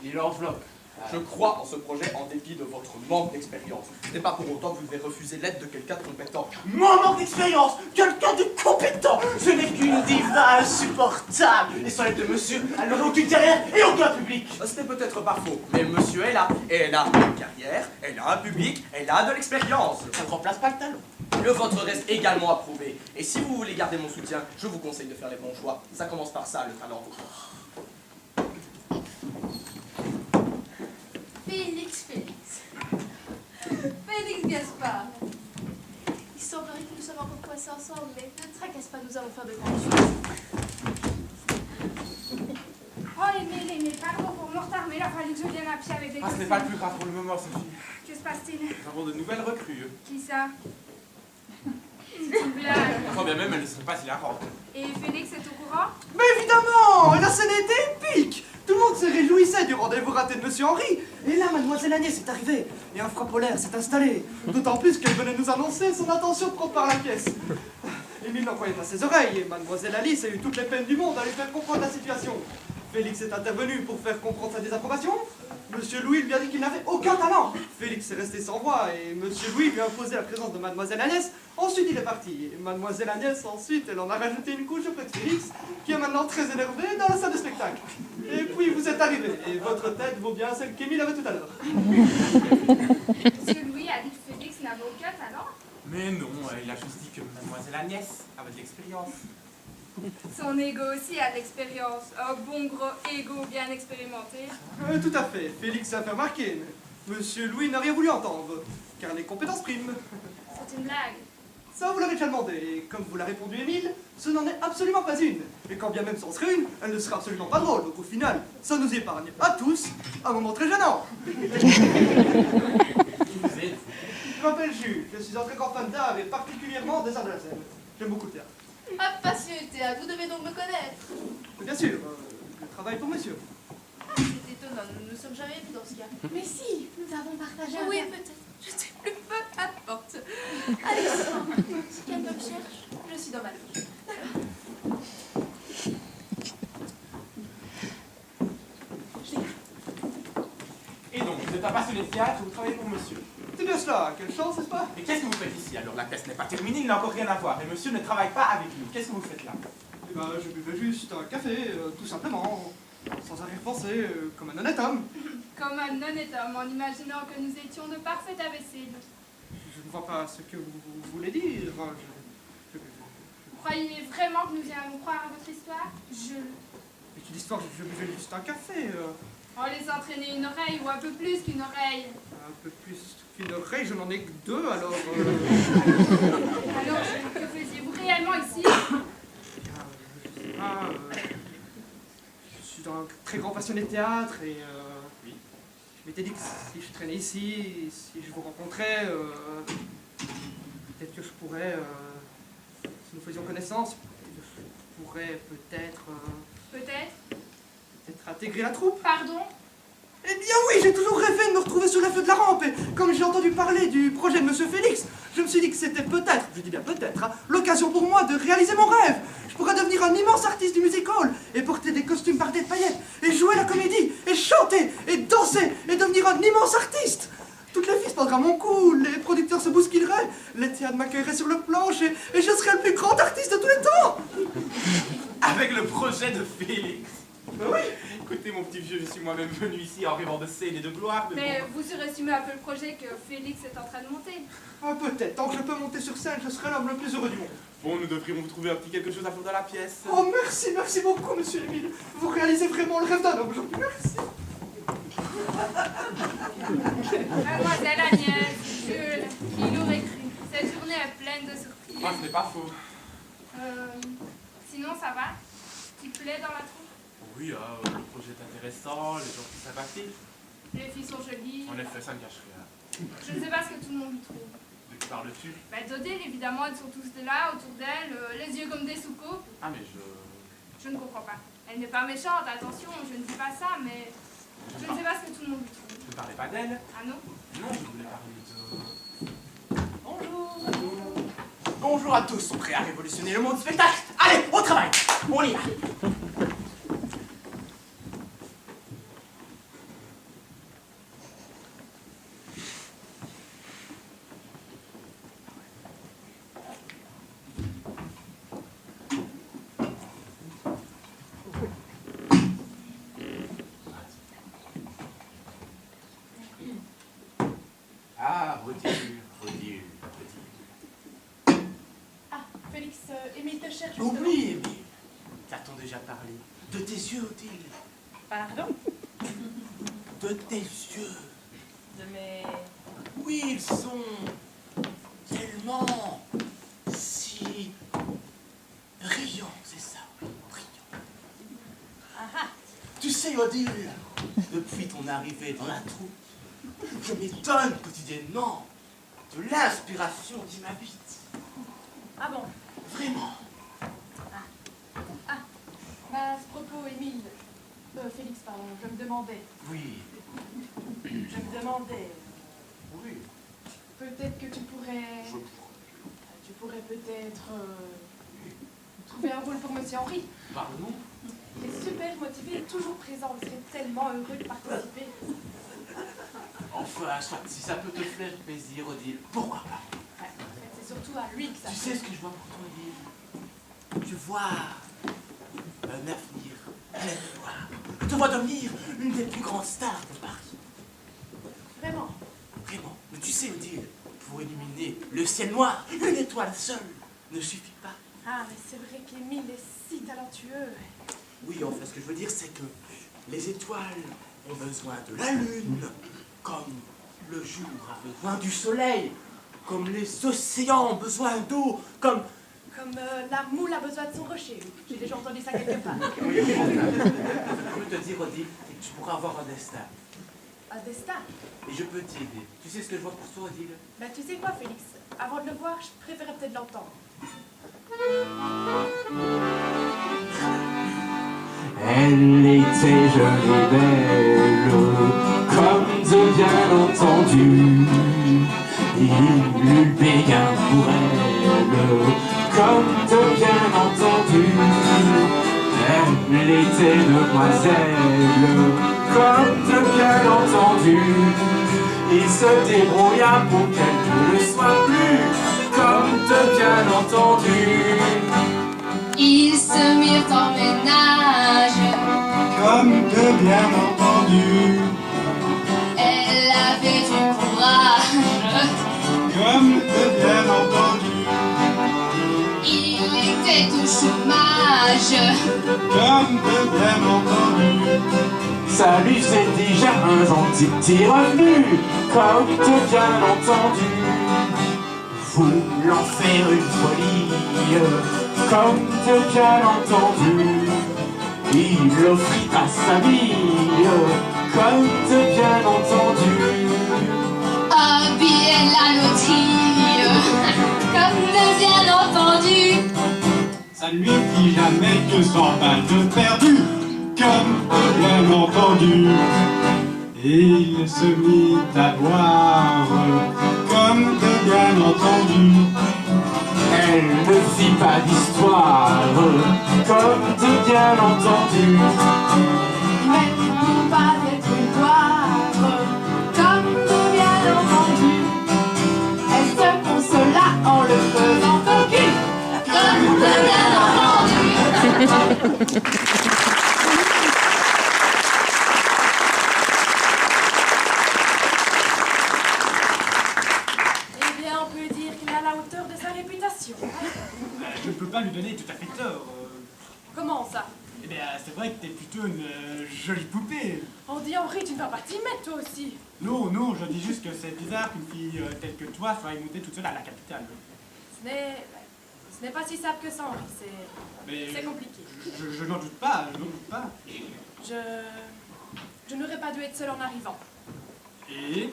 Et l'enveloppe. Je crois en ce projet en dépit de votre manque d'expérience. Ce n'est pas pour autant que vous devez refuser l'aide de quelqu'un de compétent. Mon manque d'expérience, quelqu'un de compétent. Je n'ai qu'une diva insupportable. Et sans l'aide de monsieur, elle n'aurait aucune carrière et aucun public. Ce n'est peut-être pas faux, mais monsieur est là. Et elle a une carrière, elle a un public, elle a de l'expérience. Ça ne remplace pas le talent. Le vôtre reste également approuvé. Et si vous voulez garder mon soutien, je vous conseille de faire les bons choix. Ça commence par ça, le talent. Félix Gaspard. Il semblerait que nous sommes encore coincés ensemble, mais ne tracasse pas, nous allons faire de grandes choses. Oh, mais pardon pour mon retard, mais il a fallu que je vienne à pied avec des Ah, ce n'est pas le plus grave pour le moment, Sophie. Que se passe-t-il? Nous avons de nouvelles recrues. Qui ça? C'est une blague. Enfin, bien même, elle ne serait pas hilarante. Et Félix est au courant? Mais évidemment, la scène était épique. Tout le monde se réjouissait du rendez-vous raté de Monsieur Henri. Et là, Mademoiselle Agnès est arrivée. Et un froid polaire s'est installé. D'autant plus qu'elle venait nous annoncer son intention de prendre part à la pièce. Émile n'en croyait pas ses oreilles, et Mademoiselle Alice a eu toutes les peines du monde à lui faire comprendre la situation. Félix est intervenu pour faire comprendre sa désapprobation. Monsieur Louis lui a dit qu'il n'avait aucun talent. Félix est resté sans voix, et Monsieur Louis lui a imposé la présence de Mademoiselle Agnès. Ensuite, il est parti. Et Mademoiselle Agnès, ensuite, elle en a rajouté une couche auprès de Félix, qui est maintenant très énervé dans la salle de spectacle. Et puis, vous êtes arrivé, et votre tête vaut bien celle qu'Émile avait tout à l'heure. Monsieur Louis a dit que Félix n'avait aucun talent. Mais non, il a juste dit que Mademoiselle Agnès avait de l'expérience. Son ego aussi a de l'expérience. Un bon gros ego bien expérimenté. Tout à fait. Félix a fait remarquer, mais Monsieur Louis n'a rien voulu entendre, car les compétences priment. C'est une blague. Ça, vous l'avez déjà demandé, et comme vous l'a répondu Émile, ce n'en est absolument pas une. Et quand bien même c'en serait une, elle ne sera absolument pas drôle, donc au final, ça nous épargne à tous un moment très gênant. Je m'appelle Jules, je suis un très grand fan d'art et particulièrement des arts de la scène. J'aime beaucoup le théâtre. Ah, passionné de théâtre, vous devez donc me connaître. Bien sûr, je travaille pour monsieur. Ah, c'est étonnant, nous ne nous sommes jamais vus dans ce cas. Mais si, nous avons partagé un... Oui, peut-être. Je ne sais plus, peu importe. Allez, si quelqu'un me cherche, je suis dans ma loge. Et donc, vous êtes un passionné de théâtre et vous travaillez pour monsieur. C'est bien cela, quelle chance, n'est-ce pas? Et qu'est-ce que vous faites ici alors? La pièce n'est pas terminée, il n'a encore rien à voir. Et monsieur ne travaille pas avec nous. Qu'est-ce que vous faites là? Eh ben, je buvais juste un café, tout simplement, sans arrière-pensée, comme un honnête homme. comme un honnête homme en imaginant que nous étions de parfaits imbéciles. Je ne vois pas ce que vous voulez dire. Croyez vraiment que nous allons croire à votre histoire? Mais l'histoire, je buvais juste un café. On les entraîner une oreille ou un peu plus qu'une oreille. Un peu plus qu'une oreille, je n'en ai que deux, alors... Alors, que faisiez-vous réellement ici? Je sais pas, je suis un très grand passionné de théâtre et Oui. je m'étais dit que si je traînais ici, si je vous rencontrais, peut-être que je pourrais, si nous faisions connaissance, je pourrais peut-être intégrer la troupe. Pardon? Eh bien oui, j'ai toujours rêvé de me retrouver sur les feux de la rampe et comme j'ai entendu parler du projet de Monsieur Félix, je me suis dit que c'était peut-être, je dis bien peut-être, hein, l'occasion pour moi de réaliser mon rêve. Je pourrais devenir un immense artiste du music hall et porter des costumes bardés de paillettes et jouer la comédie et chanter et danser et devenir un immense artiste. Toutes les filles se prendraient à mon cou, les producteurs se bousculeraient, les théâtres m'accueilleraient sur le plancher et je serais le plus grand artiste de tous les temps. Avec le projet de Félix. Ben oui. Écoutez, mon petit vieux, je suis moi-même venu ici en rêvant de scène et de gloire. Mais bon. vous surestimez un peu le projet que Félix est en train de monter. Ah, peut-être, tant que je peux monter sur scène, je serai l'homme le plus heureux du monde. Bon, nous devrions vous trouver un petit quelque chose à faire dans la pièce. Oh, merci beaucoup, monsieur Émile. Vous réalisez vraiment le rêve d'un homme aujourd'hui. Merci. Mademoiselle Agnès, Jules, qui l'aurait cru? Cette journée est pleine de surprises. Ah, ce n'est pas faux. Sinon, ça va? Qui plaît dans la troupe? Oui, le projet est intéressant, les gens sont sympathiques. Les filles sont jolies. En effet, ça ne gâche rien. Je ne sais pas ce que tout le monde y trouve. De qui parles-tu? Bah, d'Odile, évidemment, ils sont tous là, autour d'elle, les yeux comme des soucoupes. Ah, mais Je ne comprends pas. Elle n'est pas méchante, attention, je ne dis pas ça, mais je ne sais pas ce que tout le monde y trouve. Je ne parlais pas d'elle. Ah non? Non, je voulais parler de... Bonjour. Bonjour à tous, sont prêts à révolutionner le monde du spectacle? Allez, au travail! On y va! Ah, Odile. Ah, Félix, Émile te cherche. Oublie, Émile. T'a-t-on déjà parlé? De tes yeux, Odile. Pardon? De tes yeux. De mes... Oui, ils sont tellement si riants, c'est ça, oui, riants. Ah ah. Tu sais, Odile, depuis ton arrivée dans la troupe, je m'étonne quotidiennement de l'inspiration qui m'habite. Ah bon? Vraiment. Bah, à ce propos, Émile... Félix, pardon, je me demandais... Oui. Oui. Peut-être que tu pourrais... Je... Tu pourrais peut-être... trouver un rôle pour Monsieur Henri. Pardon? Il est super motivé, toujours présent. Il serait tellement heureux de participer. Enfin, soit, si ça peut te faire plaisir, Odile, pourquoi pas? Ouais, en fait, c'est surtout à lui que ça... Tu sais ce que je vois pour toi, Odile? Je vois un avenir plein de gloire. Je te vois devenir une des plus grandes stars de Paris. Vraiment. Vraiment. Mais tu sais, Odile, pour illuminer le ciel noir, une étoile seule ne suffit pas. Ah, mais c'est vrai qu'Émile est si talentueux. Oui, enfin, ce que je veux dire, c'est que les étoiles ont besoin de la lune, comme le jour a besoin du soleil, comme les océans ont besoin d'eau, comme... Comme la moule a besoin de son rocher. J'ai déjà entendu ça quelque part. Oui, je peux te dire, Odile, que tu pourras avoir un destin. Un destin. Et je peux t'aider. Tu sais ce que je vois pour toi, Odile? Bah, tu sais quoi, Félix? Avant de le voir, je préférais peut-être l'entendre. Elle était jeune et belle, comme de bien entendu. Il eut le béguin pour elle, comme de bien entendu. Elle était demoiselle, comme de bien entendu. Il se débrouilla pour qu'elle ne le soit plus, comme de bien entendu. Ils se mirent en ménage, Comme de bien entendu. est au chômage. Comme de bien entendu. Ça lui faisait déjà un gentil petit revenu, comme de bien entendu. Voulant faire une folie, comme de bien entendu. Il offrit à sa vie, comme de bien entendu. Un billet de la loterie, comme de bien entendu. Ça ne lui fit jamais que 100 balles de perdu, comme de bien entendu. Et il se mit à boire, comme de bien entendu. Elle ne fit pas d'histoire, comme de bien entendu. Mais non pas d'être une gloire, comme de bien entendu. Elle se consola en le faisant cocu, Comme de bien entendu. Eh bien, on peut dire qu'il a la hauteur de sa réputation. Je ne peux pas lui donner tout à fait tort. Comment ça? Eh bien, c'est vrai que t'es plutôt une jolie poupée. On dit Henri, tu ne vas pas t'y mettre toi aussi. Non, non, je dis juste que c'est bizarre qu'une fille telle que toi soit montée toute seule à la capitale. Ce n'est pas si simple que ça, Henri. Mais C'est compliqué. Je n'en doute pas, je n'en doute pas. Je n'aurais pas dû être seule en arrivant. Et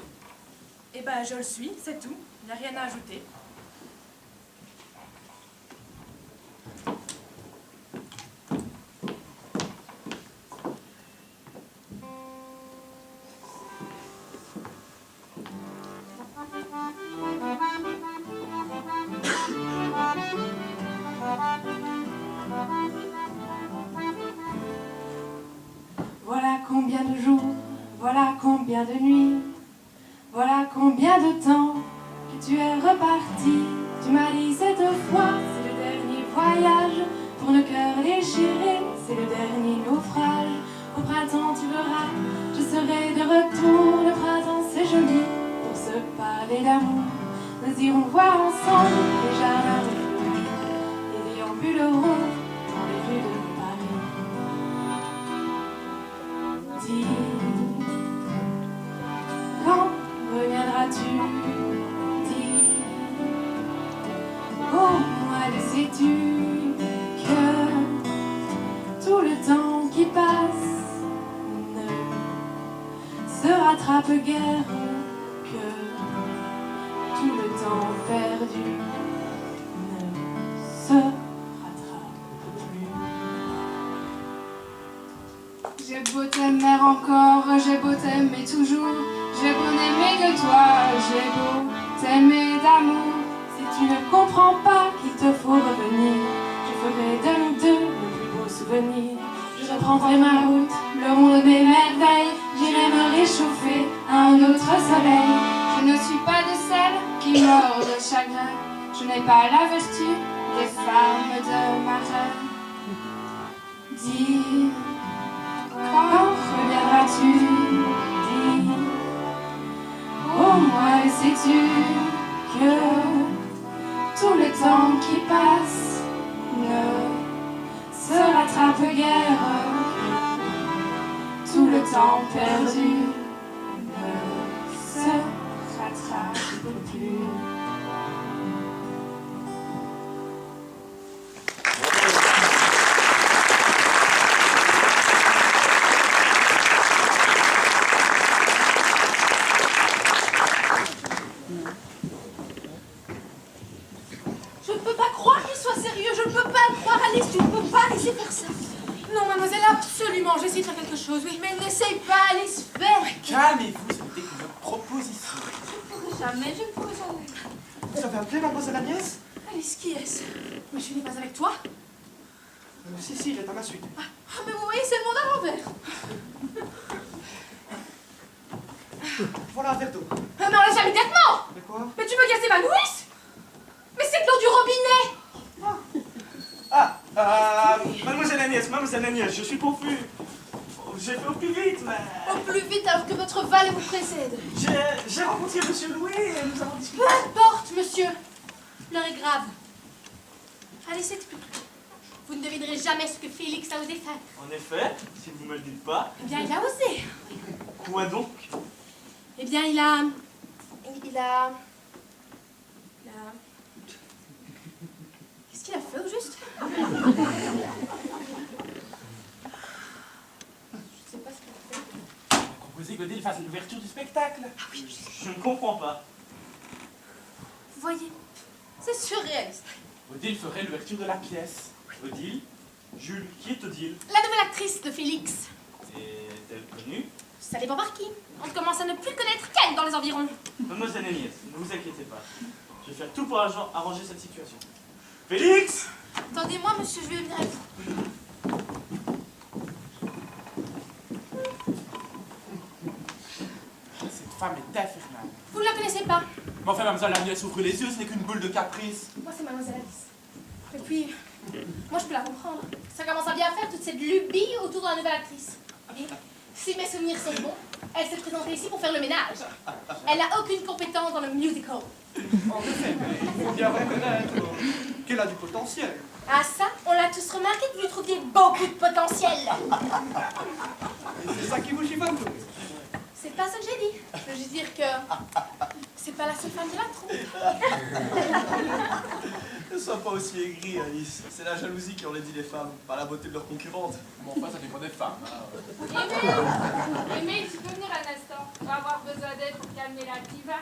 Eh ben, je le suis, c'est tout. Il n'y a rien à ajouter. Voilà combien de jours, voilà combien de nuits, voilà combien de temps que tu es reparti. Tu m'as dit cette fois, c'est le dernier voyage, pour nos cœurs déchirés, c'est le dernier naufrage. Au printemps tu verras, je serai de retour. Le printemps c'est joli, pour se parler d'amour. Nous irons voir ensemble les jardins de fleurs et déambulerons dans les rues de Paris. Dis, quand reviendras-tu? Dis, au moins le sais-tu que tout le temps qui passe ne se rattrape guère, que tout le temps perdu ne se rattrape plus. J'ai beau t'aimer encore, j'ai beau t'aimer toujours, j'ai beau n'aimer que toi, j'ai beau t'aimer d'amour. Si tu ne comprends pas qu'il te faut revenir, je ferai de nous deux le plus beau souvenir. Je reprendrai ma route, le monde des merveilles, j'irai me réchauffer à un autre soleil. Je ne suis pas de celles qui meurent de chagrin, je n'ai pas la vertu des femmes de marin. Dis, quand reviendras-tu? Dis, au moins sais-tu que tout le temps qui passe ne se rattrape guère, tout le temps perdu ne se rattrape plus. Je ne peux pas croire qu'il soit sérieux, je ne peux pas croire, Alice, tu ne peux pas laisser faire ça. Non, mademoiselle, absolument, j'essaie de faire quelque chose, oui. Mais n'essaye pas, Alice, fais. Calmez-vous, ce n'était qu'une proposition. Je ne pourrai jamais, je ne pourrai jamais. Vous avez appelé mademoiselle Agnès? Alice, qui est-ce? Mais je n'ai pas avec toi. Si, si, il est à ma suite. Ah, mais vous voyez, c'est le monde à l'envers. Voilà un verre d'eau. Mais on laisse immédiatement. Mais quoi? Mais tu veux casser ma nourrice? Mais c'est de l'eau du robinet. Mademoiselle Agnès, je suis confus. J'ai fait au plus vite, mais... Au plus vite alors que votre valet vous précède. J'ai rencontré Monsieur Louis et nous avons discuté. Peu importe, monsieur. L'heure est grave. Allez, s'explique. Vous ne devinerez jamais ce que Félix a osé faire. En effet, si vous me le dites pas. Eh bien, il a osé. Quoi donc? Eh bien, il a... Qu'est-ce qu'il a fait, au juste? Je sais pas ce qu'il a fait. On a proposé que Odile fasse l'ouverture du spectacle. Ah oui, Je ne comprends pas. vous voyez, c'est surréaliste. Odile ferait l'ouverture de la pièce. Odile? Jules, qui est Odile? La nouvelle actrice de Félix. Est-elle connue? Ça dépend par qui. On commence à ne plus connaître qu'elle dans les environs. Mademoiselle Agnès, ne vous inquiétez pas. Je vais faire tout pour arranger cette situation. Félix! Attendez-moi, monsieur, je vais venir avec vous. Cette femme est infernale. Vous ne la connaissez pas. Mais enfin, mademoiselle Agnès, ouvre les yeux, ce n'est qu'une boule de caprice. Moi, c'est mademoiselle Alice. Et puis, moi, je peux la comprendre. Ça commence à bien faire toute cette lubie autour de la nouvelle actrice. Et si mes souvenirs sont bons, elle s'est présentée ici pour faire le ménage. Elle n'a aucune compétence dans le musical. En effet, mais il faut bien reconnaître qu'elle a du potentiel. Ah ça, on l'a tous remarqué que vous trouviez beaucoup de potentiel. Et c'est ça qui vous chiffonne tout. C'est pas ça que j'ai dit. Je veux juste dire que c'est pas la seule femme de la troupe. Ne sois pas aussi aigri, Alice. C'est la jalousie qui enlaidit les femmes, pas la beauté de leurs concurrentes. Bon, enfin, ça dépend des femmes. Hein. Aimé, tu peux venir un instant. On va avoir besoin d'aide pour calmer la diva.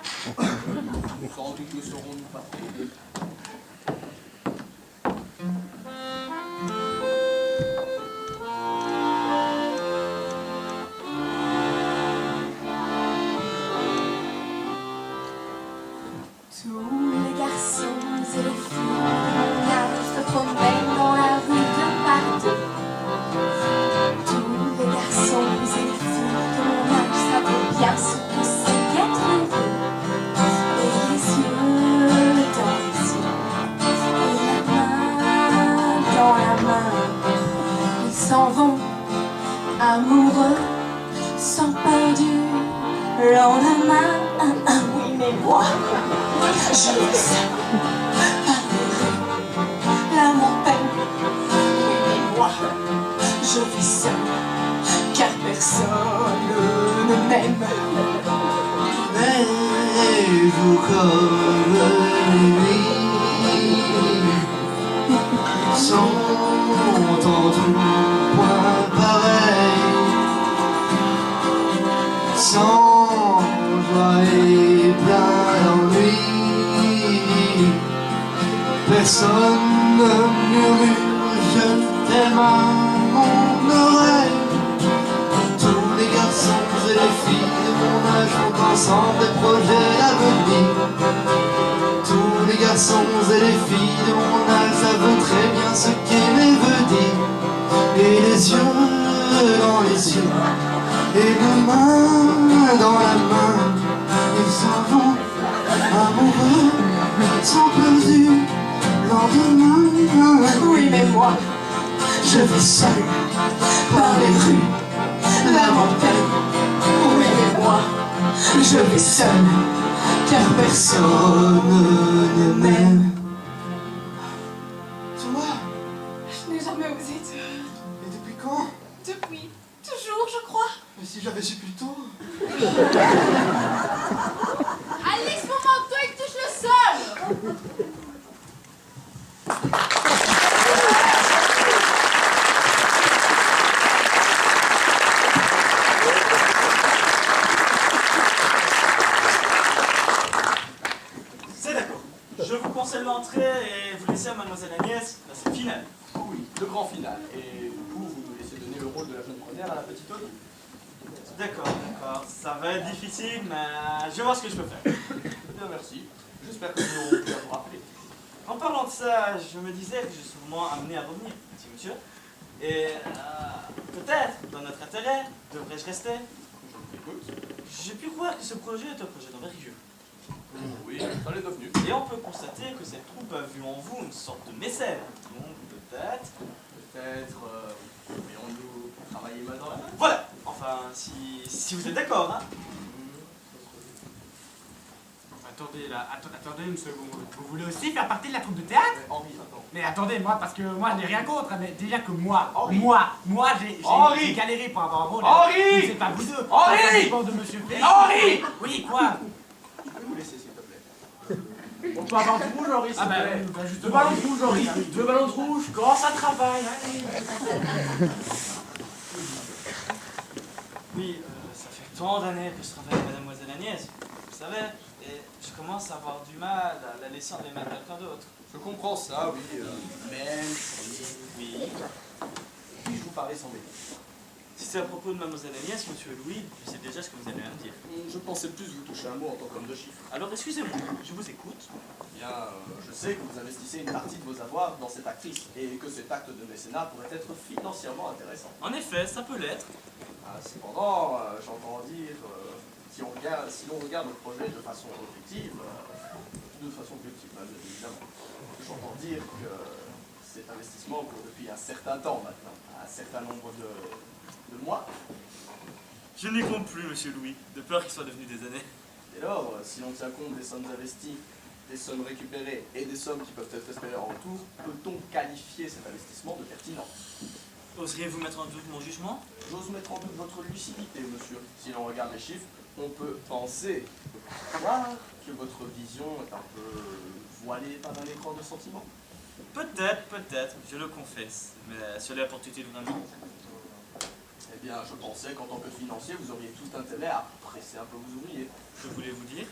Sans doute ne saurons-nous pas trouver. Tous les garçons et les filles de mon âge se promènent dans la rue de partout. Tous les garçons et les filles de mon âge savent bien ce que c'est qu'être heureux. Et les yeux dans les yeux, et la main dans la main, ils s'en vont amoureux, sans perdu lendemain. Oui, mais moi, je veux ça, par les rues, la montagne. Oui, mais moi, je vis seul, car personne ne m'aime. Mais vous comme nuit sont en tout point pareil, sans joie et plein d'ennui. Personne ne murmure je t'aime à mon oreille. Tous les garçons et les filles de mon âge font ensemble des projets à venir. Tous les garçons et les filles de mon âge savent très bien ce qu'aimer veut dire. Et les yeux dans les yeux, et les mains dans la main, ils s'en vont amoureux, sans perdu lendemain. Oui, mais moi, Je vais seul par les rues, la montagne. oui, mais moi, Je vais seul, car personne ne m'aime. Toi, je n'ai jamais osé et depuis quand? depuis toujours, je crois. Mais si j'avais su plus tôt. Alice, mon manteau, il touche le sol. C'est d'accord. Je vous conseille l'entrée et vous laissez à mademoiselle Agnès la scène finale. Oui, le grand final. Et vous nous laissez donner le rôle de la jeune première à la petite Odile. D'accord, d'accord. Ça va être difficile, mais je vais voir ce que je peux faire. Bien, merci. J'espère que nous aurons pu vous rappeler. En parlant de ça, je me disais que je suis sûrement amené à revenir, petit monsieur. Et peut-être, dans notre intérêt, devrais-je rester? Je vous écoute. J'ai pu croire que ce projet est un projet d'envergure. Oui, ça l'est devenu. Et on peut constater que cette troupe a vu en vous une sorte de mécène. Donc peut-être... Peut-être pourrions-nous travailler main dans la main. Voilà. Enfin, si vous êtes d'accord, hein. attendez là, attendez une seconde. Vous voulez aussi faire partie de la troupe de théâtre? Henri, attends. Mais attendez, moi, parce que moi je n'ai rien contre, mais déjà que moi, Henri. moi j'ai galéré pour avoir un rôle. Henri. C'est pas vous deux. Henri. Ça dépend de monsieur Félix. Henri. Oui, quoi? Je peux vous laisser, s'il te plaît. On peut avoir du rouge, Henri, s'il Ah te bah, plaît. bah justement. Deux ballons de rouge, Henri. Deux ballons de rouge. Commence à travailler. Oui, ça fait tant d'années que je travaille avec mademoiselle Agnès, vous savez, et je commence à avoir du mal à la laisser en les mains de quelqu'un d'autre. Je comprends ça, oui. Même si... Oui. Puis-je vous parler sans délai? Si c'est à propos de mademoiselle Agnès, monsieur Louis, je sais déjà ce que vous allez me dire. Je pensais plus vous toucher un mot en tant qu'homme de chiffres. Alors excusez-moi, je vous écoute. Bien, je sais que vous investissez une partie de vos avoirs dans cette actrice et que cet acte de mécénat pourrait être financièrement intéressant. En effet, ça peut l'être. Cependant, j'entends dire, si l'on regarde le projet de façon objective, bien évidemment, j'entends dire que cet investissement court depuis un certain temps maintenant, un certain nombre de mois. Je n'y compte plus, monsieur Louis, de peur qu'il soit devenu des années. Dès lors, si l'on tient compte des sommes investies, des sommes récupérées et des sommes qui peuvent être espérées en retour, peut-on qualifier cet investissement de pertinent? Oseriez-vous mettre en doute mon jugement? J'ose mettre en doute votre lucidité, monsieur. Si l'on regarde les chiffres, on peut penser, croire que votre vision est un peu voilée par un écran de sentiments. Peut-être, je le confesse. Mais cela apporte-t-il vraiment? Eh bien, je pensais qu'en tant que financier, vous auriez tout intérêt à presser un peu vos ouvriers. Que voulez-vous dire?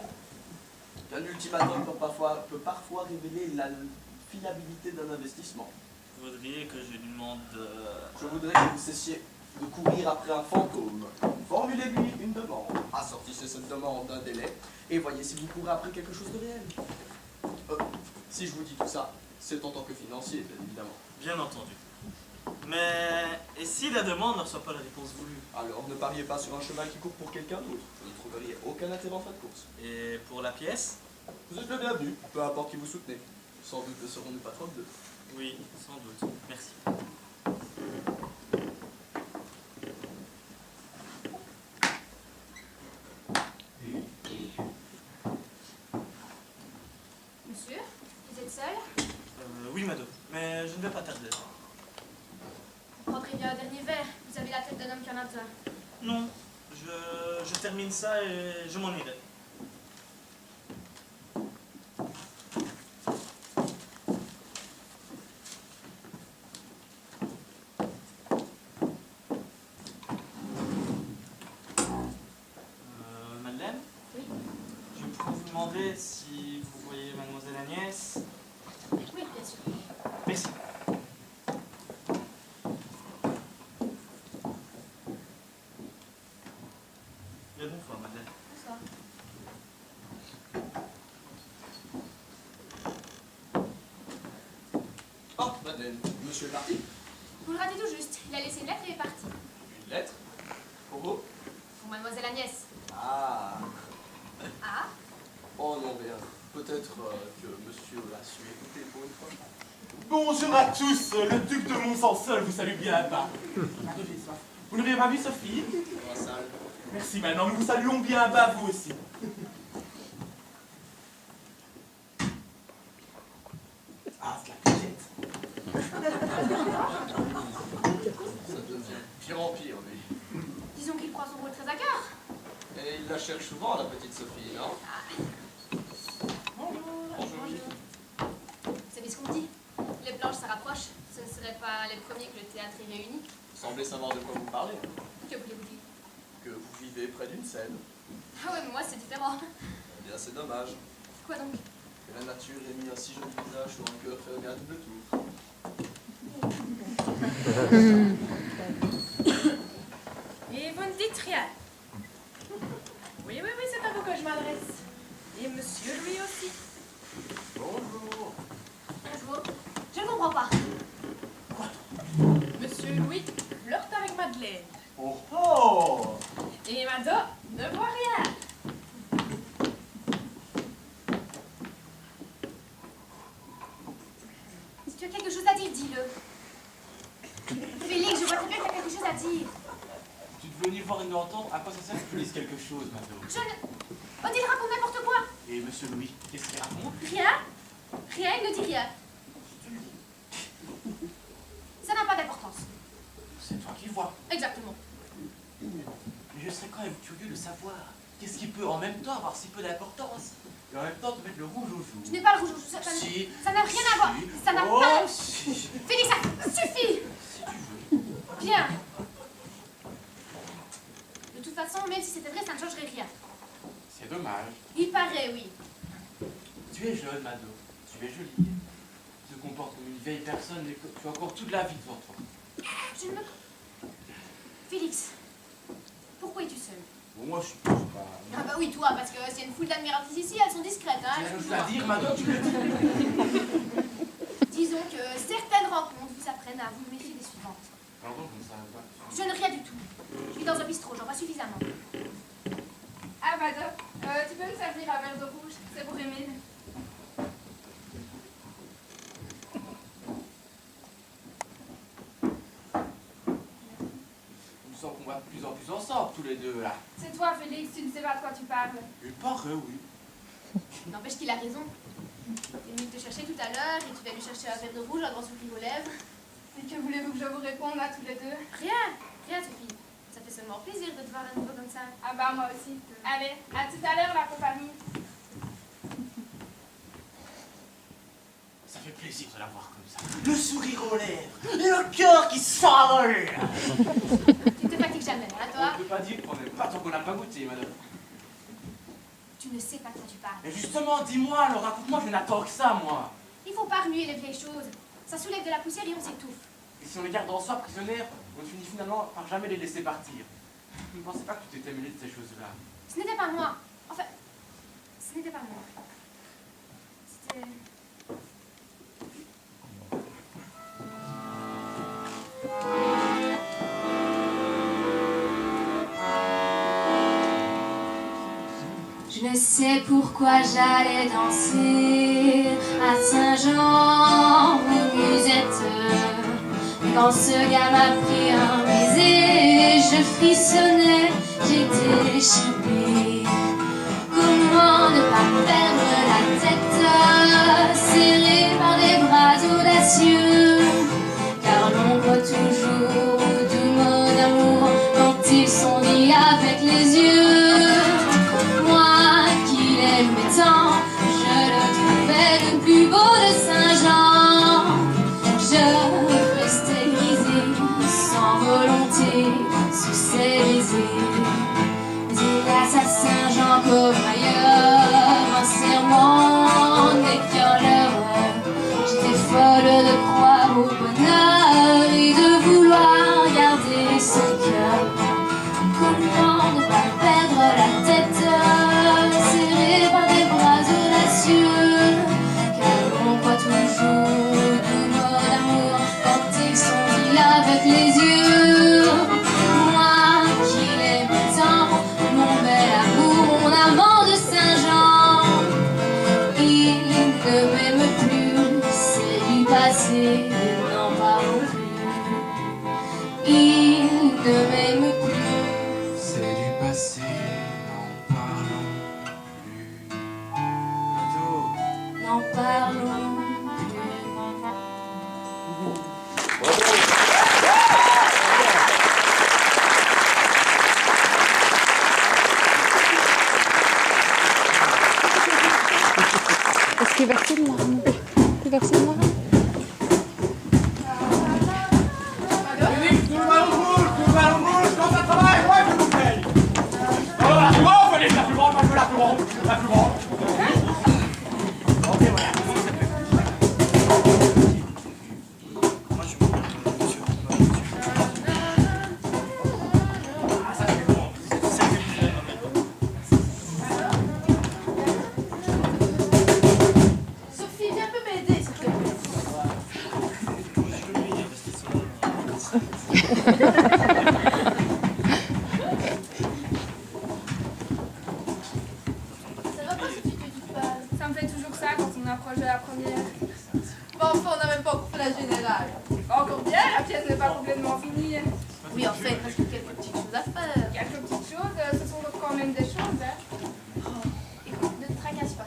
Qu'un ultimatum peut parfois révéler la fiabilité d'un investissement. Vous voudriez que je lui demande de... Je voudrais que vous cessiez de courir après un fantôme. Formulez-lui une demande. Assortissez cette demande d'un délai et voyez si vous courez après quelque chose de réel. Si je vous dis tout ça, c'est en tant que financier, bien évidemment. Bien entendu. Mais... et si la demande ne reçoit pas la réponse voulue? Alors ne pariez pas sur un cheval qui court pour quelqu'un d'autre. Vous ne trouveriez aucun intérêt en fin de course. Et pour la pièce? Vous êtes le bienvenu, peu importe qui vous soutenez. Sans doute ne serons-nous pas trop deux. Oui, sans doute. Merci. Monsieur, vous êtes seul? Oui, madame. Mais je ne vais pas tarder. Vous prendrez bien un dernier verre. Vous avez la tête d'un homme qui en a besoin. Non. Je termine ça et je m'en irai. Madeleine? Oui. Je pourrais vous demander si vous voyez mademoiselle Agnès? Oui, bien sûr. Merci. Bien bonsoir, Madeleine. Bonsoir. Oh, Madeleine, monsieur est parti? Vous le ratez tout juste. Il a laissé une lettre et est parti. Une lettre? Pour vous? Pour mademoiselle Agnès. Ah. Ah? Oh non, bien. Peut-être que monsieur a su écouter pour une fois. Bonjour à tous, le duc de Monsenseul vous salue bien là-bas. Vous n'auriez pas vu Sophie? Dans la salle. Merci, maintenant nous vous saluons bien bas, vous aussi. Ah, c'est la petite. Ça devient pire en pire, lui. Disons qu'il prend son rôle très à cœur. Et il la cherche souvent, la petite Sophie, non? Bonjour. Vous savez ce qu'on dit? Les planches se rapprochent. Ce ne seraient pas les premiers que le théâtre y réunit. Vous semblez savoir de quoi vous parlez. Que voulez-vous dire? Que vous vivez près d'une scène. Ah ouais, mais moi c'est différent. Eh bien, c'est dommage. Quoi donc? Que la nature ait mis un si joli visage sur un cœur fermé à double tour. Et vous ne dites rien. Oui, c'est à vous que je m'adresse. Et monsieur lui aussi. Bonjour. Bonjour. Je ne comprends pas. Monsieur Louis flirte avec Madeleine. Oh oh! Et Mado ne voit rien. Si tu as quelque chose à dire, dis-le. Félix, je vois très bien que tu as quelque chose à dire. Tu es venu voir et nous entendre, à quoi ça sert que tu dises quelque chose, Mado? Je ne... Oh, il raconte n'importe quoi. Et monsieur Louis, qu'est-ce qu'il raconte? Rien. Rien, il ne dit rien. Ça n'a pas d'importance. C'est toi qui vois. Exactement. Mais je serais quand même curieux de savoir qu'est-ce qui peut en même temps avoir si peu d'importance et en même temps te mettre le rouge au jour. Je n'ai pas le rouge au jour. Si. Ça n'a rien à voir. Ça n'a Oh, pas... si. Félix, ça suffit. Si tu veux. Bien. De toute façon, même si c'était vrai, ça ne changerait rien. C'est dommage. Il paraît, oui. Tu es jeune, Mado. Tu es jolie. Tu te comportes comme une vieille personne et tu as encore toute la vie devant toi. Je ne me... Félix, pourquoi es-tu seul? Bon, moi, je suis pas... Ah bah oui, toi, parce que s'il y a une foule d'admiratrices ici, elles sont discrètes, hein. J'ai quelque chose à dire, Mado, tu le dis. Disons que certaines rencontres vous apprennent à vous méfier des suivantes. Pardon, comme ça va. Je ne rien du tout. Je suis dans un bistrot, j'en vois suffisamment. Ah, madame, tu peux me servir un verre de rouge? C'est pour Émile. Il me semble qu'on va de plus en plus ensemble, tous les deux, là. C'est toi, Félix, tu ne sais pas de quoi tu parles. Il paraît, oui. N'empêche qu'il a raison. Il est venu te chercher tout à l'heure et tu vas lui chercher un verre de rouge, un grand sourire aux lèvres. Et que voulez-vous que je vous réponde à tous les deux? Rien, Sophie. Ça fait seulement plaisir de te voir à nouveau comme ça. Ah bah moi aussi. Allez, à tout à l'heure la compagnie. Ça fait plaisir de la voir comme ça. Le sourire aux lèvres et le cœur qui s'envole. Tu te fatigues jamais, hein, toi? On ne peut pas dire qu'on n'aime pas tant qu'on n'a pas goûté, madame. Tu ne sais pas de quoi tu parles. Mais justement, dis-moi, alors raconte-moi, je n'attends que ça, moi. Il faut pas remuer les vieilles choses. Ça soulève de la poussière et on s'étouffe. Et si on les garde en soi prisonnières, on finit finalement par jamais les laisser partir. Je ne pensais pas que tu t'étais mêlé de ces choses-là. Ce n'était pas moi. Enfin, ce n'était pas moi. C'était... Je ne sais pourquoi j'allais danser à Saint-Jean aux Musettes. Mais quand ce gars m'a pris un baiser, je frissonnais, j'étais déchirée. Comment ne pas perdre la tête, serrée par des bras audacieux? Car l'on voit toujours au doux mot d'amour quand ils sont dits avec les yeux. Moi qui l'aimais tant, je le trouvais le plus beau de Saint-Jean. Je restais grisée sans volonté sous ses baisers. Mais hélas à Saint-Jean comme ailleurs, un serment n'est qu'un leurre. J'étais folle de croire au bonheur et de vouloir garder ce cœur. Comment ne pas perdre la tête, serrée par des bras audacieux? Car on voit toujours tout mot d'amour quand ils sont dits avec les yeux. Moi qui l'aimais tant, mon bel amour, mon amant de Saint-Jean, il ne m'aime plus, c'est du passé, n'en parlons plus. Il ne m'aime plus. C'est du passé, n'en parlons plus. Mado. N'en parlons plus. Est-ce qu'il versait le marron? Il versait le marron? Félix, tout le ballon rouge, quand ça travaille, ouais, je vous paye. Oh, la plus grande, Félix, la plus grande, moi je veux la plus grande, la plus grande. Ok, voilà. Moi je veux monsieur. Ah, ça fait bon. Ça fait plaisir. Sophie, viens un peu m'aider, s'il te plaît. Ça va pas, Sophie, que tu te parles? Ça me fait toujours ça quand on approche de la première. Bon, enfin, on n'a même pas encore fait la générale. Pas encore bien, la pièce n'est pas complètement finie. Oui, en fait, il reste quelques petites choses à faire. Quelques petites choses, ce sont quand même des choses. Hein. Écoute, ne te tracasse pas.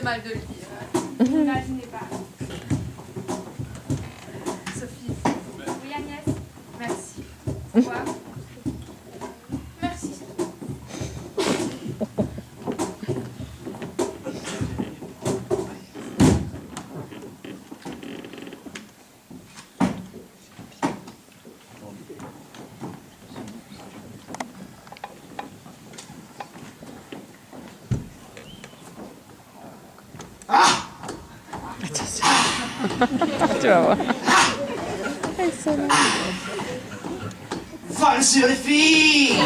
mal de le dire. Vous n'imaginez pas. Sophie. Oui, Agnès? Merci. Quoi? Merci. Tu vas voir. Vol sur les filles,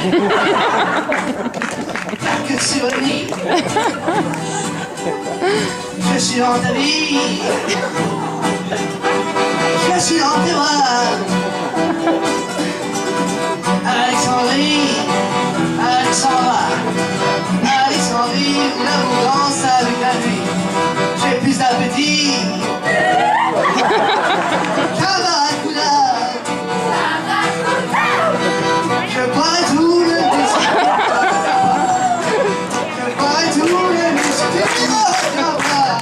plaque sur le nid. Je suis dans ta vie, je suis dans tes bras. Alexandrie, Alexandra, Alexandrie, là où danse avec la nuit. J'ai plus d'appétit qu'un barracuda. Je bois tout le whisky. Je bois tout le whisky de mon bras.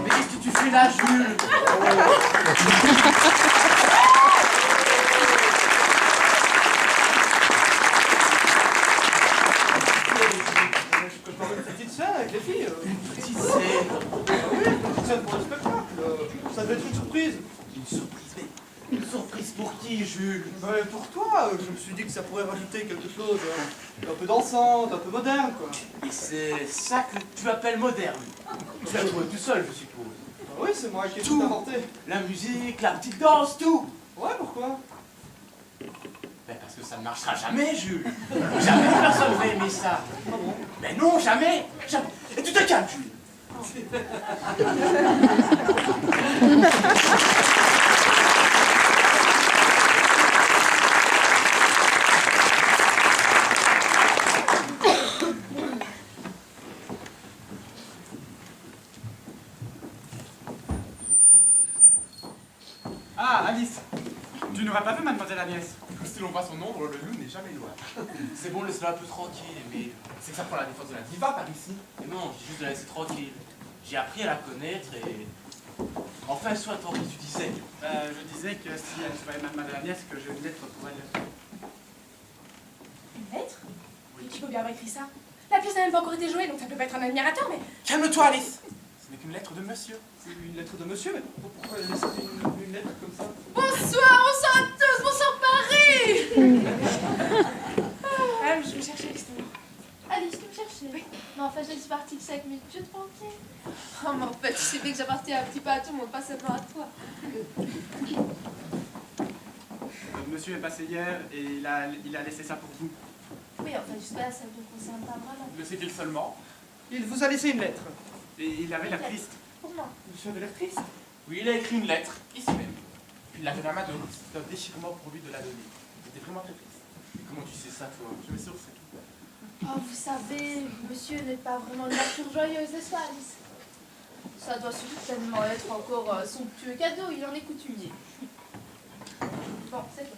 Mais qu'est-ce que tu fais là, Jules? Je prépare une petite scène avec les filles. Petite scène. Oui, une petite scène pour le spectacle. Ça devait être une surprise. Une surprise, mais une surprise pour qui, Jules? Ben, pour toi, je me suis dit que ça pourrait rajouter quelque chose un peu dansant, un peu moderne, quoi. Et c'est ça que tu appelles moderne. Tu l'as trouvé tout seul, je suppose. Ben oui, c'est moi qui ai tout Tout. inventé. La musique, la petite danse, tout. Ouais, pourquoi? Ben parce que ça ne marchera jamais, Jules. Jamais personne va aimer ça. Ah bon? Ben non, jamais. Jamais. Et tu te calmes, Jules. Ah, Alice. Tu n'auras pas vu mademoiselle Agnès? Selon pas son ombre, le loup n'est jamais loin. C'est bon, laisse-la un peu tranquille, mais... C'est que ça prend la défense de la diva par ici. Mais non, j'ai juste de la laisser tranquille. J'ai appris à la connaître et... Enfin, soit Henri, tu disais. Je disais que si elle voyait mademoiselle Agnès, que j'ai une lettre pour elle. Une lettre? Oui. Qui peut bien avoir écrit ça? La pièce n'a même pas encore été jouée, donc ça peut pas être un admirateur, mais... Calme-toi, Alice. Ce n'est qu'une lettre de monsieur. C'est une lettre de monsieur, mais pourquoi laisser une lettre comme ça? Bonsoir à tous, bonsoir Paris. Ah, je me cherchais justement. Alice, tu me cherchais? Oui. Mais enfin, je suis partie de 5 minutes, je te manquais. Oh, mais en fait, tu sais bien que j'appartiens un petit peu à tout le monde, pas seulement à toi. Monsieur est passé hier et il a laissé ça pour vous. Oui, enfin, jusque-là, ça ne me concerne pas vraiment. Le sait-il seulement? Il vous a laissé une lettre. Et il avait l'air triste. Pour moi. Monsieur avait l'air triste. Oui, il a écrit une lettre, ici même. Puis il l'a donné à Madame. C'est un déchirement pour lui de la donner. C'était vraiment très triste. Et comment tu sais ça, toi? Je me suis sûr que c'est tout. Oh, vous savez, monsieur n'est pas vraiment de nature joyeuse, n'est-ce pas, Alice? Ça doit certainement être encore somptueux cadeau, il en est coutumier. Bon, c'est tout.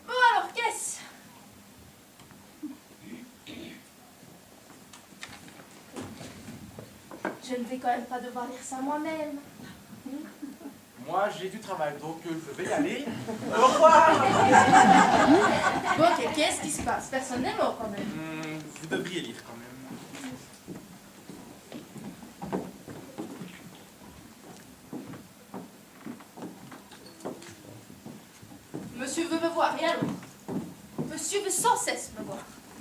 Bon alors, qu'est-ce? Je ne vais quand même pas devoir lire ça moi-même. Moi, moi j'ai du travail, donc je vais y aller. Au revoir. Bon, qu'est-ce qui se passe? Personne n'est mort quand même. Vous devriez lire quand même. Monsieur veut me voir, et alors? Monsieur veut sans cesse me voir.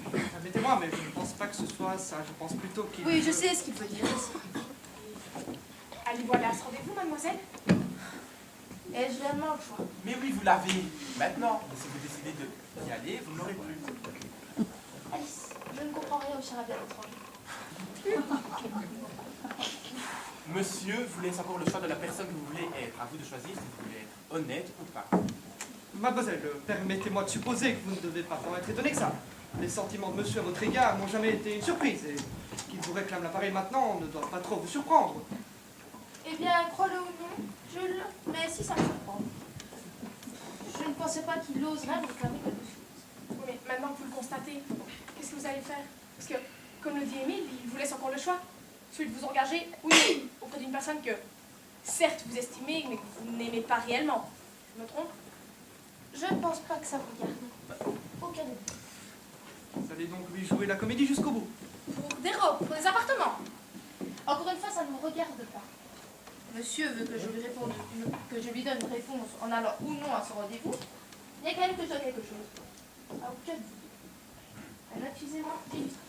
Permettez-moi, mais je ne pense pas que ce soit ça. Je pense plutôt qu'il... Oui, je sais ce qu'il veut dire. Allez, voilà, ce rendez-vous, mademoiselle. Ai-je réellement le choix? Mais oui, vous l'avez maintenant. Mais si vous décidez d'y aller, vous ne l'aurez plus. Alice, je ne comprends rien au charabia étranger. Monsieur vous laisse encore le choix de la personne que vous voulez être. À vous de choisir si vous voulez être honnête ou pas. Mademoiselle, permettez-moi de supposer que vous ne devez pas tant être étonné que ça. Les sentiments de monsieur à votre égard m'ont jamais été une surprise, et qu'il vous réclame l'appareil maintenant ne doit pas trop vous surprendre. Eh bien, crois-le ou non, Jules, mais si ça me surprend. Je ne pensais pas qu'il oserait me réclamer quelque chose. Oui, mais maintenant que vous le constatez, qu'est-ce que vous allez faire? Parce que, comme le dit Émile, il vous laisse encore le choix. Celui de vous engager, oui, auprès d'une personne que, certes, vous estimez, mais que vous n'aimez pas réellement. Je me trompe? Je ne pense pas que ça vous regarde. Aucun de vous. Vous allez donc lui jouer la comédie jusqu'au bout. Pour des robes, pour des appartements. Encore une fois, ça ne vous regarde pas. Monsieur veut que je lui réponde, que je lui donne une réponse en allant ou non à ce rendez-vous. Il y a quand même que je donne quelque chose. À aucun de vous. Un accusez-moi d'illustre.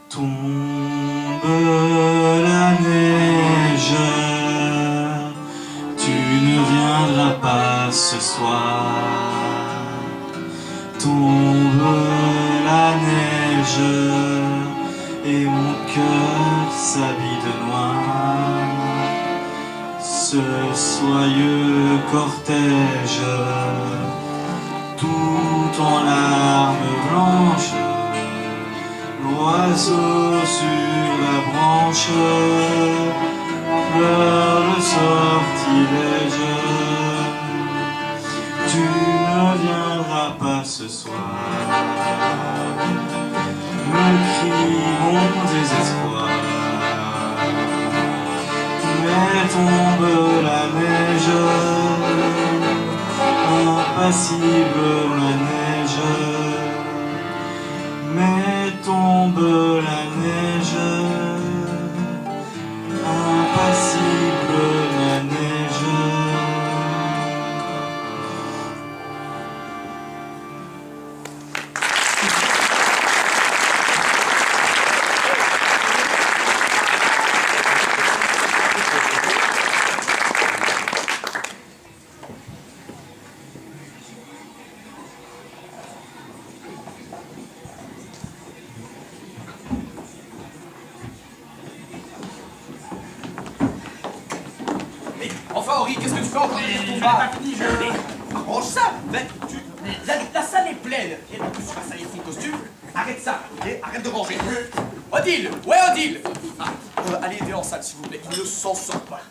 Tombe la neige, tu ne viendras pas ce soir. Tombe la neige et mon cœur s'habille de noir. Ce soyeux cortège, tout en larmes blanches, l'oiseau sur la branche pleure le sortilège. Tu ne viendras pas ce soir, me crie mon désespoir. Mais tombe la neige, impassible la neige. Mais tombe la neige, impassible la neige. Enfin, Henri, qu'est-ce que tu fais encore derrière ton bar? Arrange ça! Mais la salle est pleine! Et en plus, tu vas salir ton costume. Arrête ça, ok? Arrête de ranger. Odile! Ouais, Odile! Allez aider en salle, s'il vous plaît. Il ne s'en sort pas.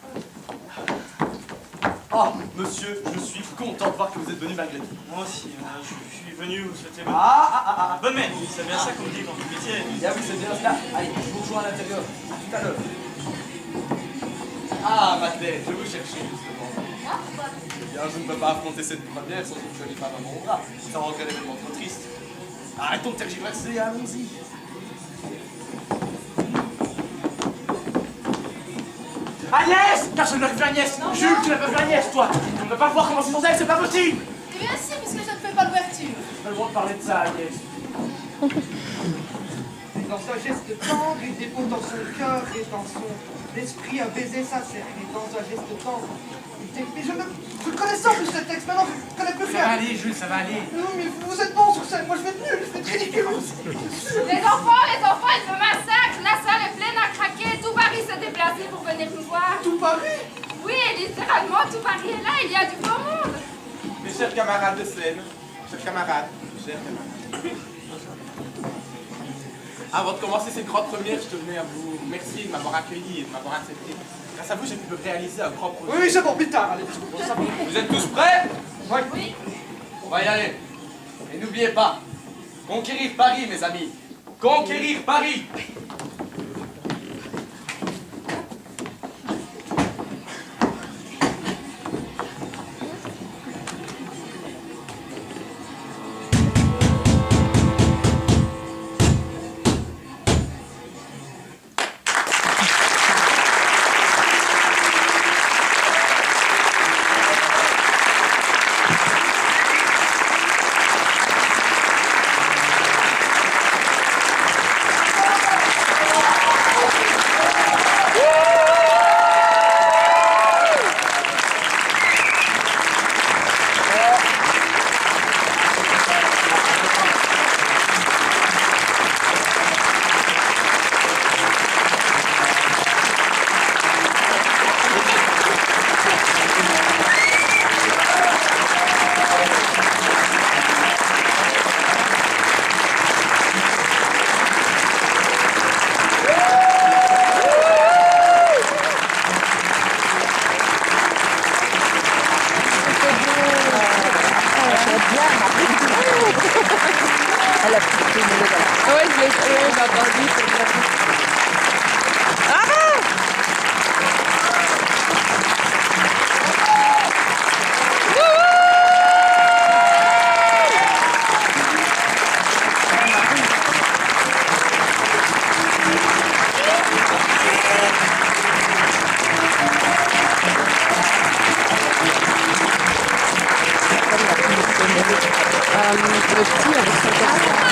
Ah, monsieur, je suis content de voir que vous êtes venu malgré tout. Moi aussi, je suis venu vous souhaiter Bonne mère! C'est bien ça qu'on dit quand vous métier. Ah oui, c'est bien cela. Allez, je vous rejoins à l'intérieur. À tout à l'heure. Ah, Madeleine, je vous cherchais justement. Eh bien, je ne peux pas affronter cette première sans une jolie femme à mon bras. Ça rendrait l'événement trop triste. Arrêtons de tergiverser, allons-y. Agnès! Personne ne plus Agnès! Jules, tu n'as pas vu Agnès, toi! Tu ne peux pas voir comment c'est sans elle, c'est pas possible! Eh bien si, puisque je ne fais pas l'ouverture. Tu as le droit de parler de ça, Agnès. Dans un geste tendre, il dépose dans son cœur et dans son esprit un baiser sincère. Et dans un geste tendre, il Mais je le connaissais en plus ce texte, maintenant je ne connais plus Ça va rien. aller, Jules, ça va aller. Non, mais vous êtes bon sur scène, moi je vais être nul, je vais être ridicule. Les enfants, il me massacre. La salle est pleine à craquer. Tout Paris s'est déplacé pour venir nous voir. Tout Paris? Oui, littéralement, tout Paris est là. Il y a du beau monde. Mes chers camarades de scène, chers camarades. Avant de commencer cette grande première, je tenais à vous remercier de m'avoir accueilli et de m'avoir accepté. Grâce à vous, j'ai pu réaliser un grand projet. Oui, c'est bon, plus tard, allez, c'est bon. Vous êtes tous prêts? Oui. On va y aller. Et n'oubliez pas, conquérir Paris, mes amis. Conquérir Paris. Le petit avec son